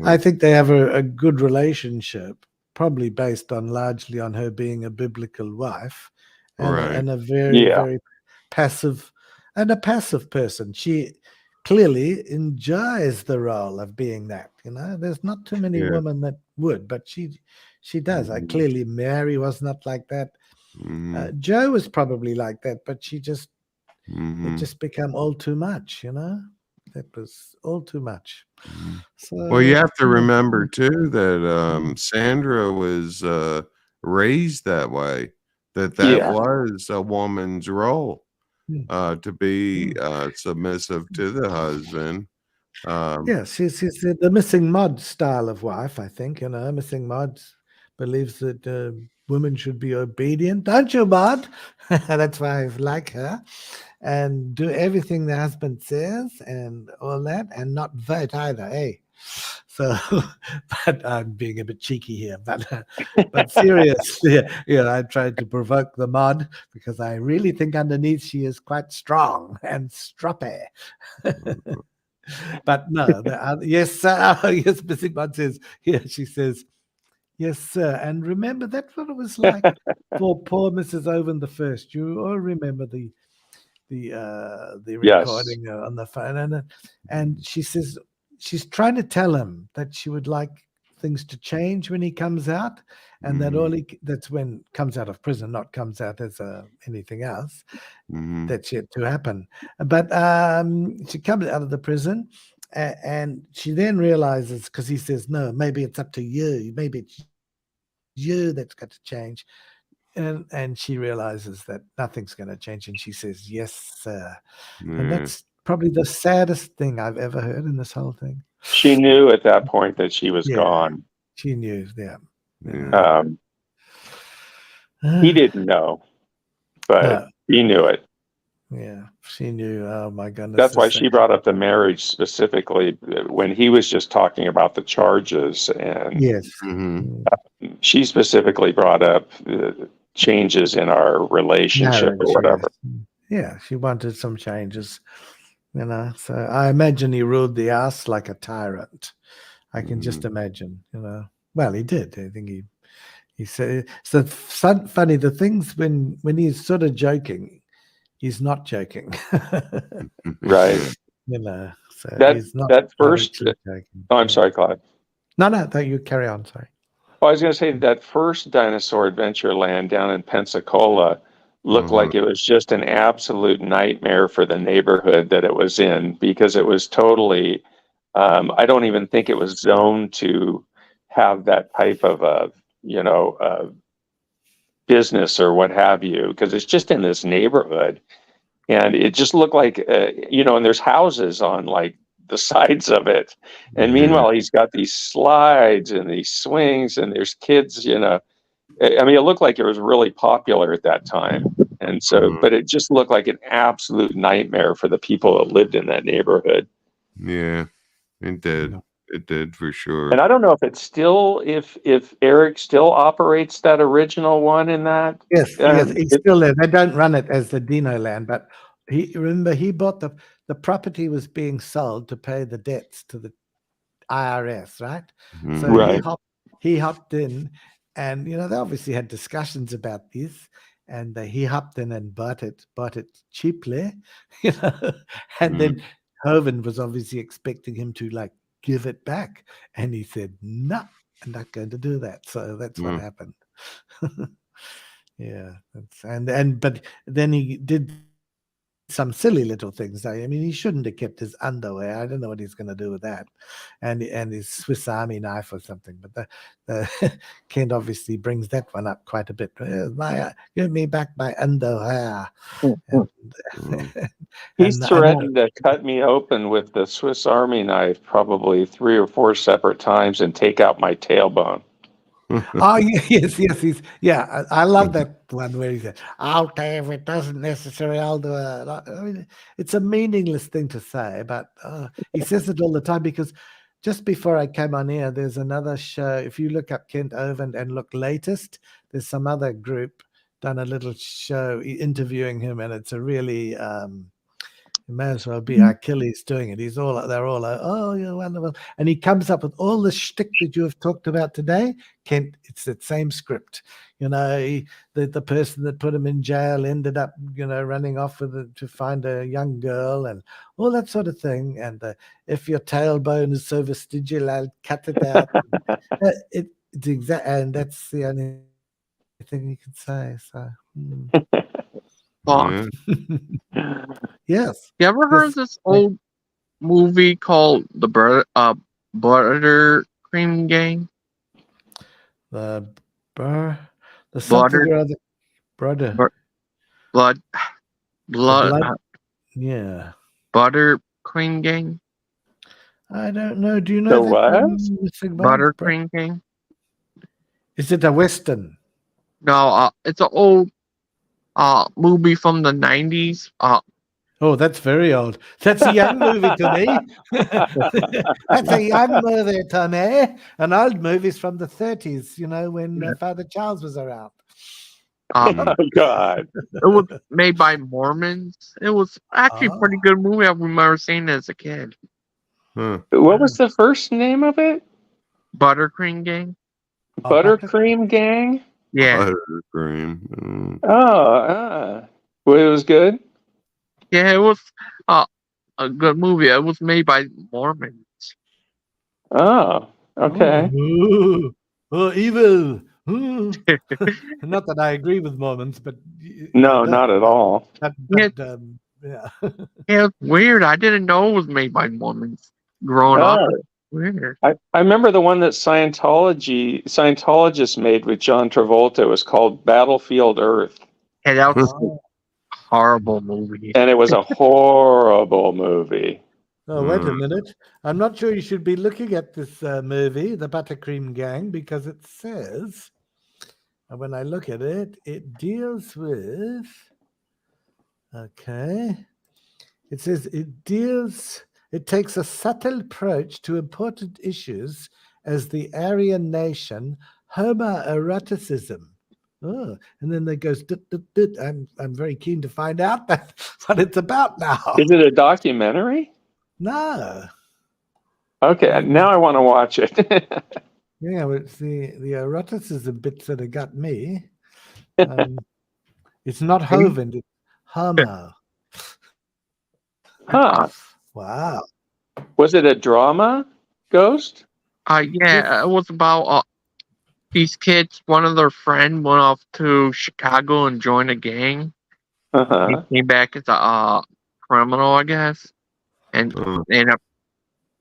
[SPEAKER 1] I think they have a good relationship, probably based largely on her being a biblical wife and a very, very passive person. She clearly enjoys the role of being that. There's not too many women that would, but she does. Clearly Mary was not like that. Jo was probably like that, but it just became all too much. That was all too much. So,
[SPEAKER 4] well, you have to remember too that Sandra was raised that way. That was a woman's role. To be submissive to the husband.
[SPEAKER 1] Yes, she's the missing mod style of wife, I think. Missing mod believes that women should be obedient. Don't you, Mod? That's why I like her. And do everything the husband says and all that, and not vote either, eh? So, but I'm being a bit cheeky here. But seriously, I tried to provoke the Mod because I really think underneath she is quite strong and stroppy. But no, yes, sir. Yes, Missing Mod says, she says, yes, sir. And remember, that's what it was like for poor Mrs. Owen the First. You all remember the recording on the phone, and she says she's trying to tell him that she would like things to change when he comes out, and that that's when comes out of prison, not comes out as anything else. That's yet to happen. But she comes out of the prison, and she then realizes, because he says, no, maybe it's up to you. Maybe it's you that's got to change. And she realizes that nothing's going to change. And she says, yes, sir. And that's probably the saddest thing I've ever heard in this whole thing.
[SPEAKER 3] She knew at that point that she was gone.
[SPEAKER 1] She knew,
[SPEAKER 3] He didn't know, but he knew it.
[SPEAKER 1] Yeah, she knew. Oh my goodness.
[SPEAKER 3] That's why she brought up the marriage specifically when he was just talking about the charges. And
[SPEAKER 1] yes,
[SPEAKER 3] she specifically brought up changes in our relationship or whatever.
[SPEAKER 1] Yeah, she wanted some changes, So I imagine he ruled the house like a tyrant. I can just imagine, Well, he did. I think he said. So funny, the things when he's sort of joking, he's not joking.
[SPEAKER 3] Right.
[SPEAKER 1] So he's not
[SPEAKER 3] that first.
[SPEAKER 1] joking.
[SPEAKER 3] Oh, I'm sorry, Claude.
[SPEAKER 1] No, you carry on. Sorry.
[SPEAKER 3] Well, I was going to say that first Dinosaur Adventureland down in Pensacola looked like it was just an absolute nightmare for the neighborhood that it was in, because it was totally, I don't even think it was zoned to have that type of business or what have you, because it's just in this neighborhood. And it just looked like, and there's houses on like the sides of it. And meanwhile, he's got these slides and these swings and there's kids, I mean, it looked like it was really popular at that time. And so, but it just looked like an absolute nightmare for the people that lived in that neighborhood.
[SPEAKER 4] Yeah, it did. It did for sure.
[SPEAKER 3] And I don't know if it's still, if Eric still operates that original one in that.
[SPEAKER 1] Yes, he's still there. They don't run it as the Dino Land, but he bought the property was being sold to pay the debts to the IRS, right? So he hopped in, and they obviously had discussions about this, and he hopped in and bought it cheaply, and then Hovind was obviously expecting him to like give it back, and he said, no, I'm not going to do that. So that's what happened. But then he did some silly little things. I mean, he shouldn't have kept his underwear. I don't know what he's going to do with that, and his Swiss Army knife or something. But the Kent obviously brings that one up quite a bit. Give me back my underwear.
[SPEAKER 3] He's threatened to cut me open with the Swiss Army knife probably 3 or 4 separate times and take out my tailbone.
[SPEAKER 1] Oh yes. I love that one where he said, "Okay, if it doesn't necessarily, I'll do it." I mean, it's a meaningless thing to say, but he says it all the time, because just before I came on here, there's another show. If you look up Kent Hovind and look latest, there's some other group done a little show interviewing him, and it's a really it may as well be Achilles doing it. They're all like, oh, you're wonderful. And he comes up with all the shtick that you have talked about today. Kent, it's that same script. The person that put him in jail ended up, running off to find a young girl and all that sort of thing. And if your tailbone is so vestigial, I'll cut it out. It's exact, and that's the only thing you can say. So. Yes.
[SPEAKER 2] You ever heard of this old movie called the Buttercream Gang?
[SPEAKER 1] The
[SPEAKER 2] Blood.
[SPEAKER 1] Yeah.
[SPEAKER 2] Buttercream Gang.
[SPEAKER 1] I don't know. Do you know
[SPEAKER 3] the what?
[SPEAKER 2] Buttercream Gang.
[SPEAKER 1] Is it a Western?
[SPEAKER 2] No, it's an old movie from the 90s.
[SPEAKER 1] Oh, that's very old. That's a young movie to me. That's a young movie to me. An old movie's from the 30s, when Father Charles was around.
[SPEAKER 3] Oh, God.
[SPEAKER 2] It was made by Mormons. It was actually a pretty good movie. I remember seeing it as a kid.
[SPEAKER 3] What was the first name of it?
[SPEAKER 2] Buttercream Gang.
[SPEAKER 3] Buttercream Gang?
[SPEAKER 2] Yeah.
[SPEAKER 4] Buttercream.
[SPEAKER 3] Well, it was good?
[SPEAKER 2] Yeah, it was a good movie. It was made by Mormons.
[SPEAKER 3] Oh, Okay.
[SPEAKER 1] Oh, evil. Not that I agree with Mormons, but
[SPEAKER 3] No, not at all.
[SPEAKER 1] Yeah.
[SPEAKER 2] Yeah, it's weird. I didn't know it was made by Mormons. Growing up,
[SPEAKER 3] Oh,
[SPEAKER 2] it's weird.
[SPEAKER 3] I remember the one that Scientologists made with John Travolta. It was called Battlefield Earth.
[SPEAKER 2] And that was
[SPEAKER 1] Oh,
[SPEAKER 2] a horrible movie.
[SPEAKER 3] And it was a horrible movie.
[SPEAKER 1] wait a minute. I'm not sure you should be looking at this movie, The Buttercream Gang, because it says, when I look at it, it deals with. Okay. It says it takes a subtle approach to important issues as the Aryan nation, homoeroticism. Oh, and then it goes, I'm very keen to find out what it's about now.
[SPEAKER 3] Is it a documentary?
[SPEAKER 1] No.
[SPEAKER 3] Okay, now I want to watch it.
[SPEAKER 1] Yeah, well, it's the eroticism bits that have got me. It's not Hovind, it's homo.
[SPEAKER 3] Huh.
[SPEAKER 1] Wow.
[SPEAKER 3] Was it a drama, Ghost?
[SPEAKER 2] Yeah, it was about these kids. One of their friends went off to Chicago and joined a gang.
[SPEAKER 3] Uh-huh.
[SPEAKER 2] He came back as a criminal, I guess, and they ended up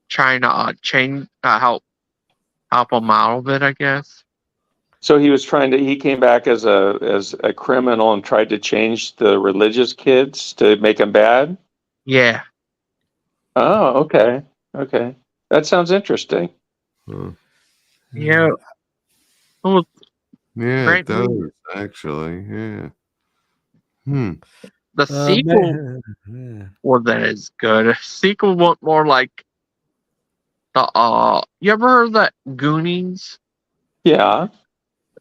[SPEAKER 2] trying to change, help them out of it, I guess.
[SPEAKER 3] So he came back as a criminal and tried to change the religious kids to make them bad?
[SPEAKER 2] Yeah.
[SPEAKER 3] Oh, okay. Okay. That sounds interesting.
[SPEAKER 2] Yeah. It was
[SPEAKER 4] Yeah,
[SPEAKER 2] great
[SPEAKER 4] it does,
[SPEAKER 2] movie.
[SPEAKER 4] actually. Yeah.
[SPEAKER 2] The sequel wasn't as good. The sequel was more like the you ever heard of that Goonies?
[SPEAKER 3] Yeah.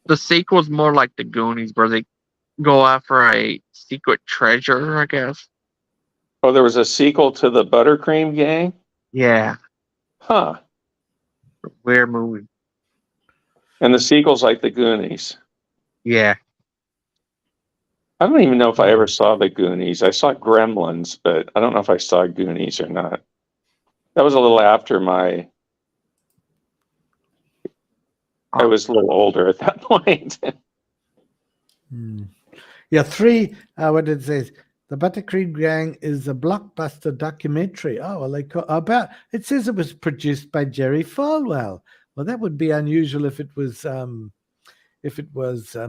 [SPEAKER 2] The sequel is more like the Goonies, where they go after a secret treasure, I guess.
[SPEAKER 3] Oh, there was a sequel to the Buttercream Gang?
[SPEAKER 2] Yeah.
[SPEAKER 3] Huh.
[SPEAKER 2] Weird movie.
[SPEAKER 3] And the sequel's like the Goonies.
[SPEAKER 2] Yeah.
[SPEAKER 3] I don't even know if I ever saw the Goonies. I saw Gremlins, but I don't know if I saw Goonies or not. That was a little after I was a little older at that point.
[SPEAKER 1] Yeah, what it says, The Buttercream Gang is a blockbuster documentary. Oh, well, it says it was produced by Jerry Falwell. Well, that would be unusual if it was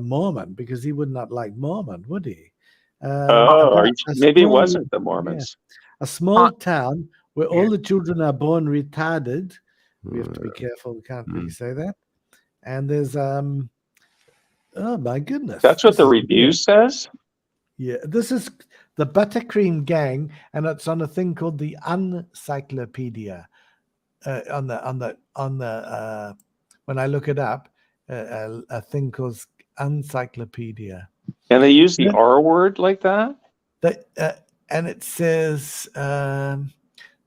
[SPEAKER 1] Mormon, because he would not like Mormon, would he?
[SPEAKER 3] Maybe it wasn't the Mormons.
[SPEAKER 1] Yeah, a small town where all the children are born retarded. We have to be careful. We can't really say that. And there's oh my goodness.
[SPEAKER 3] That's what the review says?
[SPEAKER 1] Yeah, this is the Buttercream Gang, and it's on a thing called the Uncyclopedia. On the when I look it up, a thing called Uncyclopedia.
[SPEAKER 3] And they use the R word like that?
[SPEAKER 1] And it says the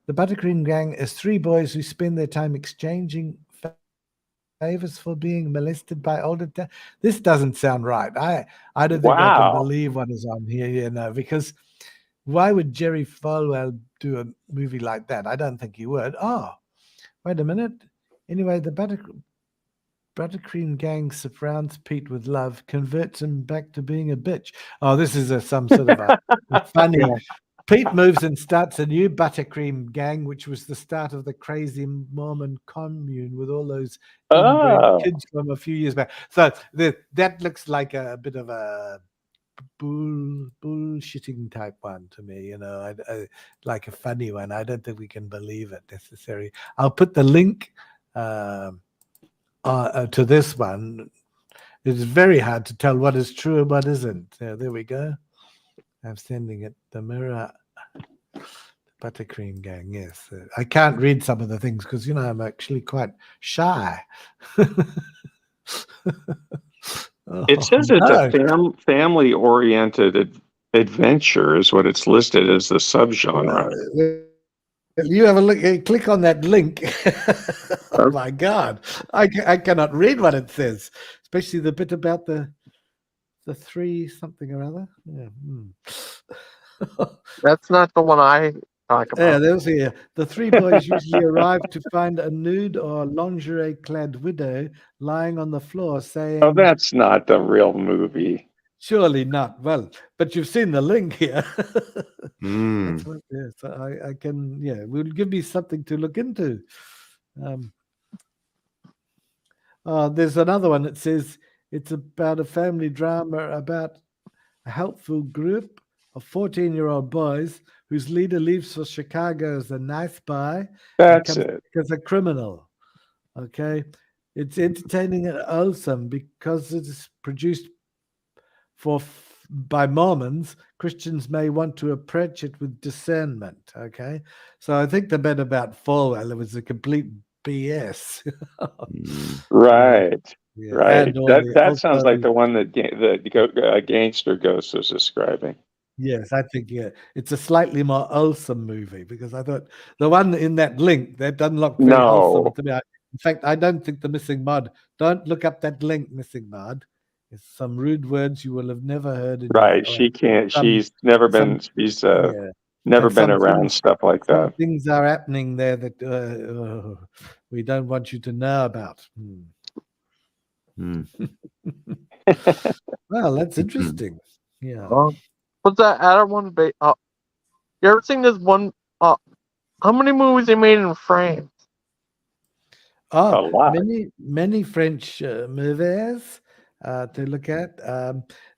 [SPEAKER 1] Buttercream Gang is three boys who spend their time exchanging favors for being molested by older. This doesn't sound right. I don't think I can believe what is on here. Because why would Jerry Falwell do a movie like that? I don't think he would. Oh, wait a minute. Anyway, the Buttercream Gang surrounds Pete with love, converts him back to being a bitch. Oh, this is some sort of a funny. Pete moves and starts a new Buttercream Gang, which was the start of the crazy Mormon commune with all those inbred kids from a few years back. So that looks like a bit of a bullshitting type one to me, I like a funny one. I don't think we can believe it necessarily. I'll put the link to this one. It's very hard to tell what is true and what isn't. There we go. I'm sending it. The Mirror Buttercream Gang. Yes, I can't read some of the things because I'm actually quite shy.
[SPEAKER 3] It says it's a family-oriented adventure is what it's listed as the subgenre.
[SPEAKER 1] You have a look. Click on that link. Oh my God, I cannot read what it says, especially the bit about the three something or other. Yeah.
[SPEAKER 2] That's not the one I talk
[SPEAKER 1] Yeah,
[SPEAKER 2] about.
[SPEAKER 1] those here. The three boys usually arrive to find a nude or lingerie-clad widow lying on the floor,
[SPEAKER 3] Oh,
[SPEAKER 1] saying,
[SPEAKER 3] that's not the real movie.
[SPEAKER 1] "Surely not." Well, but you've seen the link here. That's
[SPEAKER 4] Mm.
[SPEAKER 1] what. Yeah, so I can. Yeah, will give me something to look into. There's another one that says it's about a family drama about a helpful group of 14-year-old boys whose leader leaves for Chicago as a nice boy and
[SPEAKER 3] That's
[SPEAKER 1] comes
[SPEAKER 3] it.
[SPEAKER 1] back as a criminal. Okay. It's entertaining and wholesome because it's produced by Mormons. Christians may want to approach it with discernment. Okay. So I think the bit about Falwell, it was a complete BS.
[SPEAKER 4] Mm.
[SPEAKER 3] Right.
[SPEAKER 1] Yeah.
[SPEAKER 3] Right.
[SPEAKER 1] And all
[SPEAKER 3] That sounds
[SPEAKER 1] also
[SPEAKER 3] like the one that Gangster Ghost was describing.
[SPEAKER 1] yes, I think it's a slightly more wholesome movie because I thought the one in that link that doesn't look very wholesome
[SPEAKER 3] No.
[SPEAKER 1] to me. In fact, I don't think the missing mod. Don't look up that link, missing mod. It's some rude words you will have never heard in your
[SPEAKER 3] Right. She can't.
[SPEAKER 1] some
[SPEAKER 3] She's never
[SPEAKER 1] some
[SPEAKER 3] been. She's
[SPEAKER 1] yeah,
[SPEAKER 3] never
[SPEAKER 1] and
[SPEAKER 3] been around stuff like
[SPEAKER 1] some
[SPEAKER 3] that.
[SPEAKER 1] things are happening there that we don't want you to know about.
[SPEAKER 4] Mm.
[SPEAKER 1] Well, that's interesting. Yeah.
[SPEAKER 2] What's that Adam one? You ever seen this one? How many movies they made in France?
[SPEAKER 3] A lot.
[SPEAKER 1] Many French movies to look at.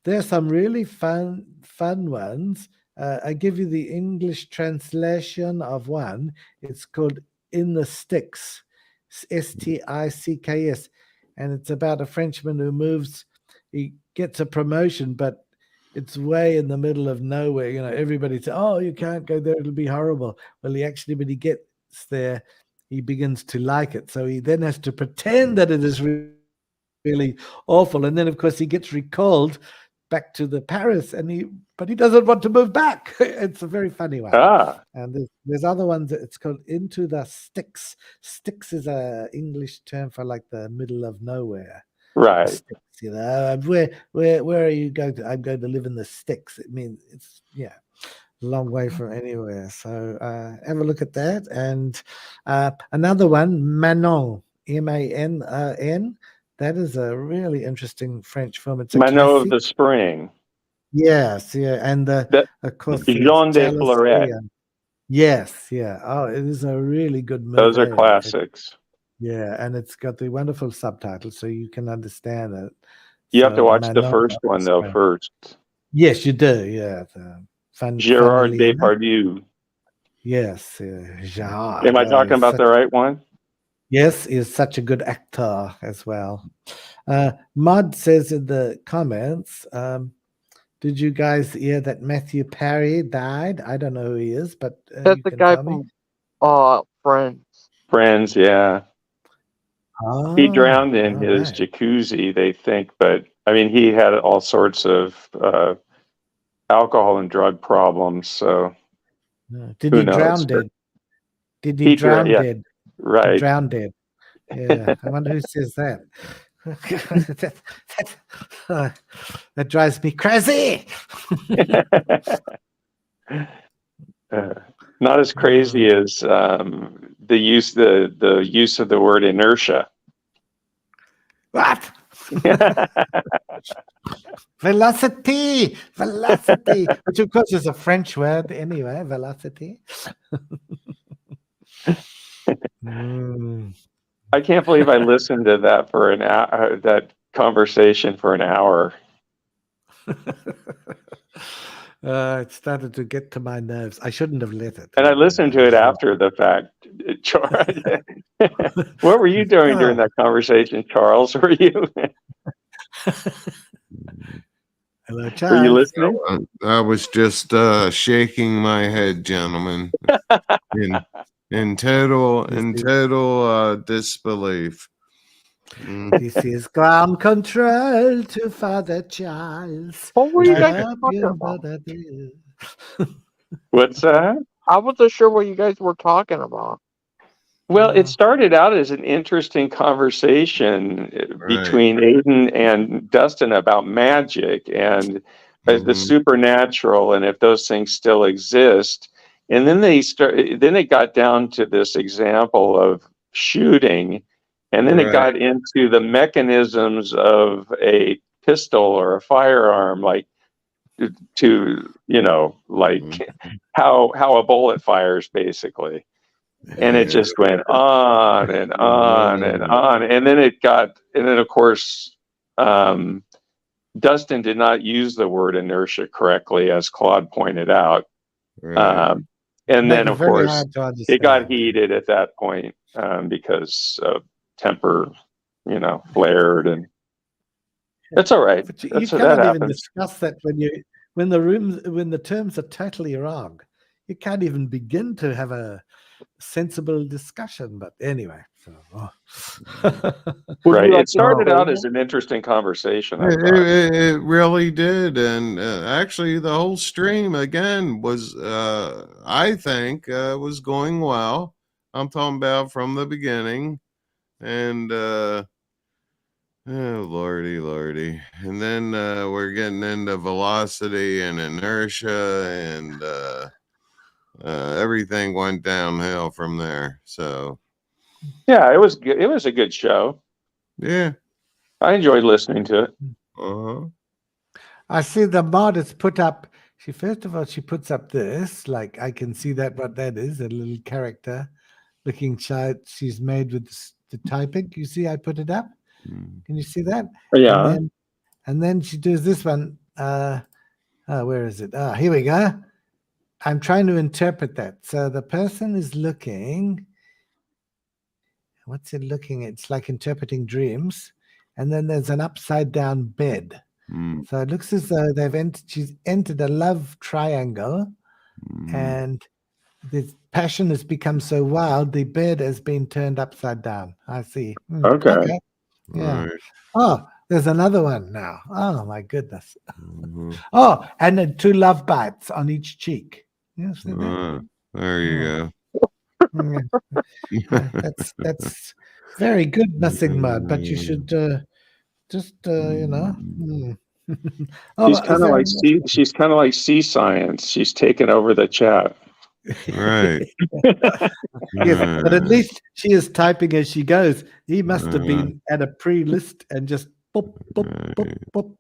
[SPEAKER 1] There are some really fun ones. I give you the English translation of one. It's called In the Sticks, Sticks, and it's about a Frenchman who moves. He gets a promotion, but it's way in the middle of nowhere. You know, everybody says, "Oh, you can't go there; it'll be horrible." Well, when he gets there, he begins to like it. So he then has to pretend that it is really awful. And then, of course, he gets recalled back to the Paris, but he doesn't want to move back. It's a very funny one.
[SPEAKER 3] Ah.
[SPEAKER 1] And there's other ones that it's called Into the Sticks. Sticks is a English term for like the middle of nowhere.
[SPEAKER 3] Right.
[SPEAKER 1] Sticks, you know. Where are you going to? I'm going to live in the sticks. It means it's a long way from anywhere. So have a look at that. And another one, Manon, Manon. That is a really interesting French film. It's a
[SPEAKER 3] Manon of
[SPEAKER 1] classic.
[SPEAKER 3] the Spring.
[SPEAKER 1] Yes, yeah, and of course,
[SPEAKER 3] Jean de
[SPEAKER 1] jealousy
[SPEAKER 3] Florette.
[SPEAKER 1] yes, yeah. Oh, it is a really good movie.
[SPEAKER 3] Those are classics.
[SPEAKER 1] Yeah, and it's got the wonderful subtitles, so you can understand it.
[SPEAKER 3] You have to watch the
[SPEAKER 1] Manon
[SPEAKER 3] first one though first.
[SPEAKER 1] Yes, you do. Yeah,
[SPEAKER 3] Gerard Depardieu.
[SPEAKER 1] Yes, Gerard.
[SPEAKER 3] Am I talking about the right one?
[SPEAKER 1] Yes, is such a good actor as well. Mod says in the comments, did you guys hear that Matthew Perry died? I don't know who he is, but
[SPEAKER 2] That's
[SPEAKER 1] you
[SPEAKER 2] the
[SPEAKER 1] can
[SPEAKER 2] guy
[SPEAKER 1] tell me.
[SPEAKER 2] from Friends.
[SPEAKER 3] Friends, yeah.
[SPEAKER 1] Oh,
[SPEAKER 3] He drowned in his
[SPEAKER 1] right.
[SPEAKER 3] jacuzzi, they think, but I mean, he had all sorts of alcohol and drug problems. So
[SPEAKER 1] Did
[SPEAKER 3] who
[SPEAKER 1] he drown
[SPEAKER 3] knows?
[SPEAKER 1] dead? Did he drown
[SPEAKER 3] Yeah,
[SPEAKER 1] dead?
[SPEAKER 3] right.
[SPEAKER 1] Drown dead. Yeah, I wonder who says that. That drives me crazy.
[SPEAKER 3] Not as crazy as the use of the word inertia.
[SPEAKER 1] What? Velocity, which of course is a French word anyway. Velocity.
[SPEAKER 3] I can't believe I listened to that for an hour. That conversation for an hour.
[SPEAKER 1] It started to get to my nerves. I shouldn't have let it.
[SPEAKER 3] And I listened to it after the fact. What were you doing during that conversation, Charles? Were you?
[SPEAKER 1] Hello,
[SPEAKER 3] Were
[SPEAKER 1] Charles.
[SPEAKER 3] you listening?
[SPEAKER 4] I was just shaking my head, gentlemen, in total disbelief.
[SPEAKER 1] This is ground control to Father Charles.
[SPEAKER 2] What were you guys talking about?
[SPEAKER 3] What's that?
[SPEAKER 2] I wasn't sure what you guys were talking about.
[SPEAKER 3] Well, it started out as an interesting conversation between Aiden and Dustin about magic and the supernatural, and if those things still exist. And then then it got down to this example of shooting, and then it
[SPEAKER 4] Right.
[SPEAKER 3] got into the mechanisms of a pistol or a firearm, like to like how a bullet fires, basically. And it just went on and on and on. And then of course, Dustin did not use the word inertia correctly, as Claude pointed out.
[SPEAKER 4] Right.
[SPEAKER 3] And
[SPEAKER 1] Make
[SPEAKER 3] then,
[SPEAKER 1] it
[SPEAKER 3] of
[SPEAKER 1] very
[SPEAKER 3] course,
[SPEAKER 1] hard to
[SPEAKER 3] it got
[SPEAKER 1] understand.
[SPEAKER 3] heated at that point because temper, flared, and that's all right.
[SPEAKER 1] But you
[SPEAKER 3] That
[SPEAKER 1] cannot even
[SPEAKER 3] happens.
[SPEAKER 1] discuss that when the terms are totally wrong. You can't even begin to have a sensible discussion. But anyway, so
[SPEAKER 5] Would
[SPEAKER 3] Right.
[SPEAKER 5] you like
[SPEAKER 3] It
[SPEAKER 5] to
[SPEAKER 3] started out
[SPEAKER 5] explain
[SPEAKER 3] as an interesting conversation, I
[SPEAKER 4] It,
[SPEAKER 3] thought.
[SPEAKER 4] it really did, and actually, the whole stream again was, I think, was going well. I'm talking about from the beginning, and oh lordy, and then we're getting into velocity and inertia, and everything went downhill from there. So
[SPEAKER 3] Yeah, it was good. It was a good show.
[SPEAKER 4] yeah,
[SPEAKER 3] I enjoyed listening to it.
[SPEAKER 4] uh-huh.
[SPEAKER 1] I see the mod has put up. First of all, she puts up this. Like I can see what that is. A little character looking child she's made with the typing. You see, I put it up. Can you see that?
[SPEAKER 3] Yeah.
[SPEAKER 1] And then she does this one. Where is it? Here we go. I'm trying to interpret that. So the person is looking. What's it looking at? It's like interpreting dreams. And then there's an upside down bed. So it looks as though she's entered a love triangle, and the passion has become so wild, the bed has been turned upside down. I see.
[SPEAKER 3] Okay.
[SPEAKER 1] Yeah.
[SPEAKER 4] Right.
[SPEAKER 1] Oh, there's another one now. Oh my goodness.
[SPEAKER 4] Mhm.
[SPEAKER 1] Oh, and then 2 love bites on each cheek. You see that?
[SPEAKER 4] There you
[SPEAKER 1] Yeah. Yeah, that's very good, nothing mud. But you should just
[SPEAKER 3] She's
[SPEAKER 1] is
[SPEAKER 3] kind of
[SPEAKER 1] there
[SPEAKER 3] like she's kind of like sea science. She's taken over the chat.
[SPEAKER 4] go. Right.
[SPEAKER 1] Yes, but at least she is typing as she goes. He must have been at a pre-list and just boop, boop, boop, boop,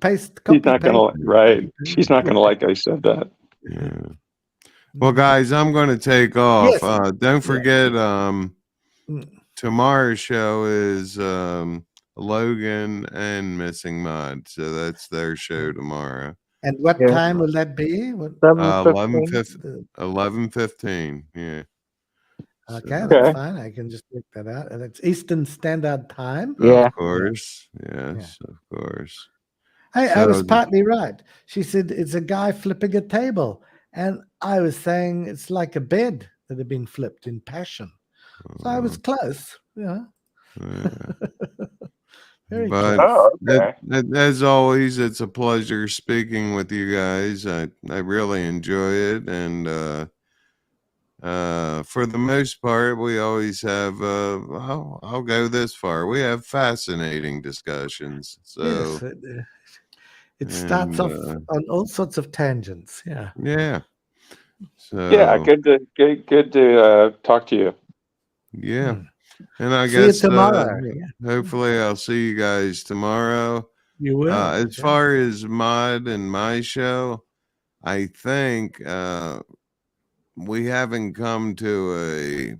[SPEAKER 1] paste, copy,
[SPEAKER 3] She's not
[SPEAKER 1] paste.
[SPEAKER 3] gonna right. She's not gonna like I said that.
[SPEAKER 4] Yeah. Well, guys, I'm going to take off.
[SPEAKER 1] Yes.
[SPEAKER 4] Don't forget,
[SPEAKER 1] Mm.
[SPEAKER 4] tomorrow's show is Logan and Missing Mod, so that's their show tomorrow.
[SPEAKER 1] And what
[SPEAKER 5] Yeah.
[SPEAKER 1] time will that be?
[SPEAKER 5] 7:15.
[SPEAKER 4] 11:15. Yeah.
[SPEAKER 1] Okay,
[SPEAKER 4] So,
[SPEAKER 1] that's fine. I can just work that out. And it's Eastern Standard Time.
[SPEAKER 5] Yeah.
[SPEAKER 4] of course. Yes, of course.
[SPEAKER 1] I was
[SPEAKER 4] So-
[SPEAKER 1] partly right. She said it's a guy flipping a table. And I was saying it's like a bed that had been flipped in passion. So I was close. Yeah.
[SPEAKER 4] Yeah.
[SPEAKER 1] Very
[SPEAKER 4] But
[SPEAKER 1] close.
[SPEAKER 4] as always, it's a pleasure speaking with you guys. I really enjoy it, and for the most part, we always have. I'll go this far. We have fascinating discussions. So
[SPEAKER 1] Yes, it starts off
[SPEAKER 4] and,
[SPEAKER 1] on all sorts of tangents. Yeah.
[SPEAKER 4] yeah. So
[SPEAKER 3] Yeah, good to talk to you.
[SPEAKER 4] yeah. And I
[SPEAKER 1] See you
[SPEAKER 4] guess
[SPEAKER 1] tomorrow.
[SPEAKER 4] hopefully I'll see you guys tomorrow.
[SPEAKER 1] You will.
[SPEAKER 4] As far as Mod and my show, I think we haven't come to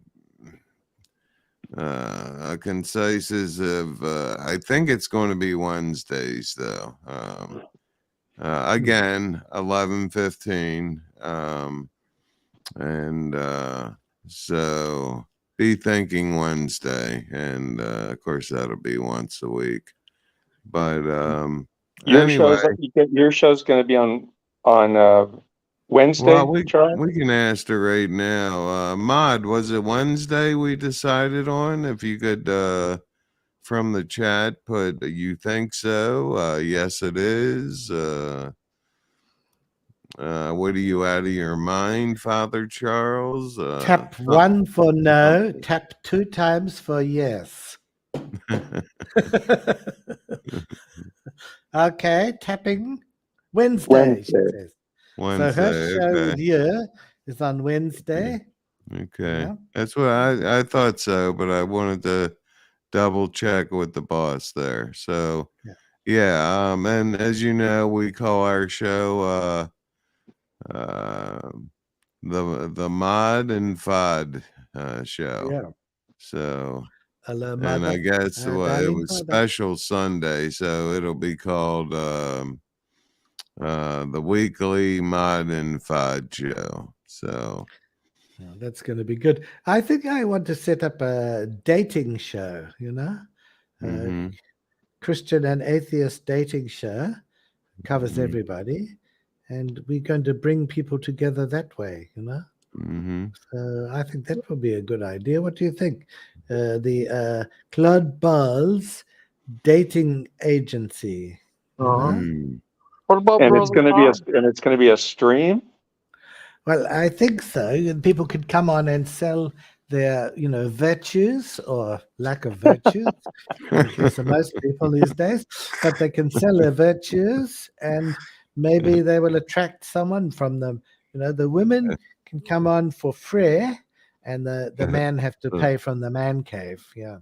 [SPEAKER 4] a consensus of. I think it's going to be Wednesdays though. Again, 11:15, and so be thinking Wednesday, and of course that'll be once a week. But
[SPEAKER 3] Your
[SPEAKER 4] anyway,
[SPEAKER 3] show's going to be on Wednesday.
[SPEAKER 4] well,
[SPEAKER 3] Charlie?
[SPEAKER 4] we can ask her right now. Mod, was it Wednesday we decided on? If you could from the chat put you think so? Yes, it is. What are you out of your mind, Father Charles?
[SPEAKER 1] Tap 1 for no, tap 2 times for yes. Okay, tapping Wednesday, she says.
[SPEAKER 4] Wednesday,
[SPEAKER 1] So her show
[SPEAKER 4] okay.
[SPEAKER 1] here is on Wednesday.
[SPEAKER 4] Okay.
[SPEAKER 1] Yeah.
[SPEAKER 4] That's what I thought so, but I wanted to double check with the boss there. So yeah, and as you know, we call our show the Mod and Fod show.
[SPEAKER 1] Yeah.
[SPEAKER 4] So
[SPEAKER 1] Hello,
[SPEAKER 4] and
[SPEAKER 1] mother.
[SPEAKER 4] I guess it
[SPEAKER 1] Darling
[SPEAKER 4] was
[SPEAKER 1] mother.
[SPEAKER 4] special Sunday, so it'll be called the weekly Mod and Fod show. So
[SPEAKER 1] Oh, that's going to be good. I think I want to set up a dating show,
[SPEAKER 4] mhm,
[SPEAKER 1] Christian and atheist dating show, covers
[SPEAKER 4] mhm,
[SPEAKER 1] everybody. And we're going to bring people together that way,
[SPEAKER 4] mhm.
[SPEAKER 1] So I think that would be a good idea. What do you think? The Claude Bawles dating agency,
[SPEAKER 4] Mm.
[SPEAKER 2] What about
[SPEAKER 3] And it's
[SPEAKER 2] Brother
[SPEAKER 3] going to be
[SPEAKER 2] Bob?
[SPEAKER 3] a stream.
[SPEAKER 1] Well, I think so. And people could come on and sell their, virtues or lack of virtues, because of most people these days. But they can sell their virtues, and maybe they will attract someone from them. The women can come on for free, and the men have to pay from the man cave. Yeah.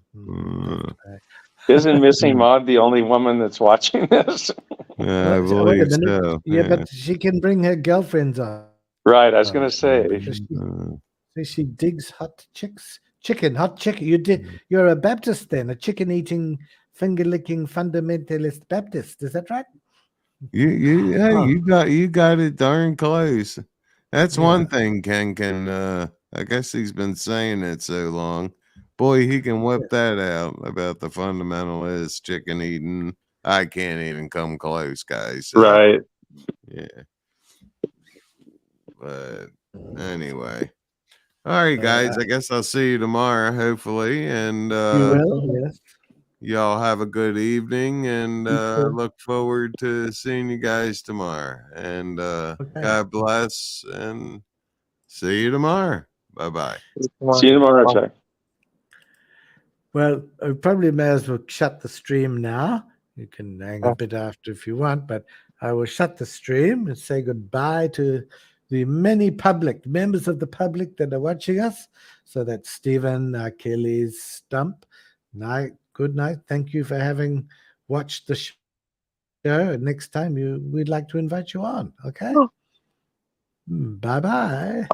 [SPEAKER 3] Isn't Missy Maud the only woman that's watching this?
[SPEAKER 4] I
[SPEAKER 1] Wait a
[SPEAKER 4] believe
[SPEAKER 1] minute.
[SPEAKER 4] so.
[SPEAKER 1] Yeah, but she can bring her girlfriends on.
[SPEAKER 3] Right, I was going to say.
[SPEAKER 1] She digs hot chicken. You're a Baptist then, a chicken-eating, finger-licking fundamentalist Baptist. Is that right?
[SPEAKER 4] You got it darn close. That's
[SPEAKER 1] Yeah.
[SPEAKER 4] one thing Ken can I guess he's been saying it so long. Boy, he can whip that out about the fundamentalist chicken eating. I can't even come close, guys. So,
[SPEAKER 3] Right.
[SPEAKER 4] yeah. But anyway. All right, guys. I guess I'll see you tomorrow, hopefully. And
[SPEAKER 1] You will, yes.
[SPEAKER 4] y'all have a good evening, and look forward to seeing you guys tomorrow. And God bless, and see you tomorrow. Bye-bye.
[SPEAKER 3] See you tomorrow, Chuck.
[SPEAKER 1] Well, I probably may as well shut the stream now. You can hang a bit after if you want, but I will shut the stream and say goodbye to the many members of the public that are watching us. So that's Stephen, Achilles, Stump. Good night. Thank you for having watched the show. Next time we'd like to invite you on. Okay. Bye-bye.